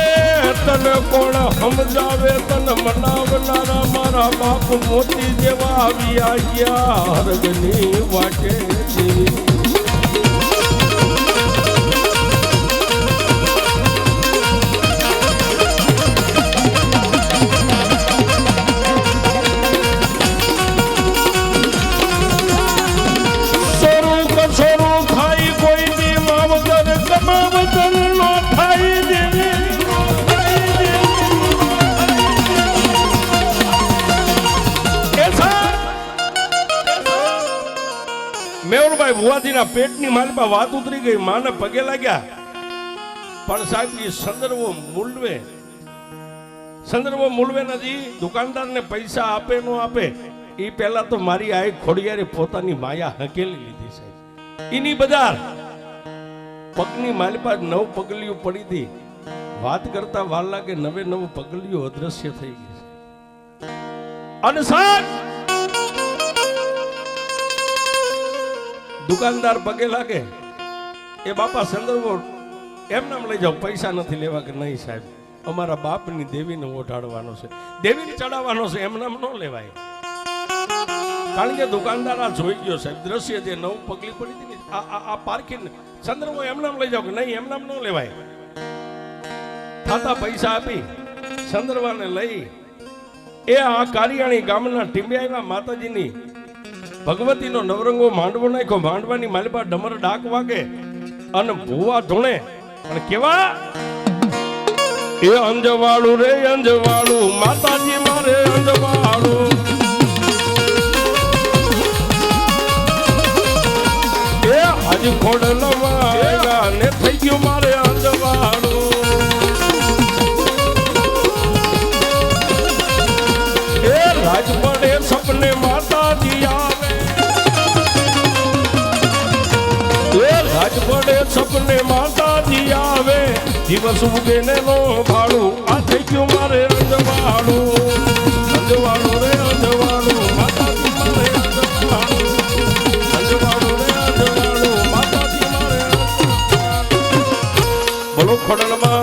S1: તને કોણ સમજાવે, તને મનાવનારા મારા બાપ મોતી જેવા આવ્યા ગયા હરગની વાટે. ભુવાજીના પેટની માલપા વાત ઉતરી ગઈ, માને પગે લાગ્યા. પણ સાહેબ એ સંદર્ભો મૂલવે નથી. દુકાનદારને પૈસા આપે નો આપે એ પહેલા તો મારી આ ખોડિયારે પોતાની માયા હકેલી લીધી છે. એની બજાર પગની માલપા 9 પગલીઓ પડી હતી. વાત કરતા વાર લાગે 9 પગલીઓ અદ્રશ્ય થઈ ગઈ છે. અને સાહેબ દુકાનદાર પગે લાગે, એ બાપા સંદર્ભો એમ નામ લઈ જાઓ, પૈસા નથી લેવા. કે નહીં સાહેબ, અમારા બાપની દેવીને ઓઢાડવાનો છે, દેવીને ચડાવવાનો છે, એમ નામ ન લેવાય. કારણ કે દુકાનદાર આ જોઈ ગયો સાહેબ, દ્રશ્ય જે 9 પગલી પડી હતી આ પારખી સંદર્ભો એમ નામ લઈ જાઓ કે નહીં, એમ નામ ન લેવાય. થાતા પૈસા આપી સંદર્ભાને લઈ એ આ કારિયાણી ગામના ટીંબે આવ્યા. માતાજીની ભગવતીનો નવરંગો માંડવો નાખ્યો. માંડવાની માલપા ડમર ડાક વાગે અને ભૂવા ધૂણે. પણ કેવા એ અંજવાળું રે અંજવાળું, માતાજી મારે અંજવાળું. એ આજ ખોડલમાં આવ્યા ને થઈ ગયું મારે અંજવાળું. એ રાજ પડે સપને માતાજી આવે, એ રાજ પડે સપને માતાજી આવે. દિવસ ઉગે ને નો ભાડું, આ થઈ ગયું મારે અંજવાળું. અંજવાળું રે અંજવાળું, માતાજી મારે અંજવાળું. અંજવાળું રે અંજવાળું, માતાજી મારે અંજવાળું. બોલો ખોડલમાં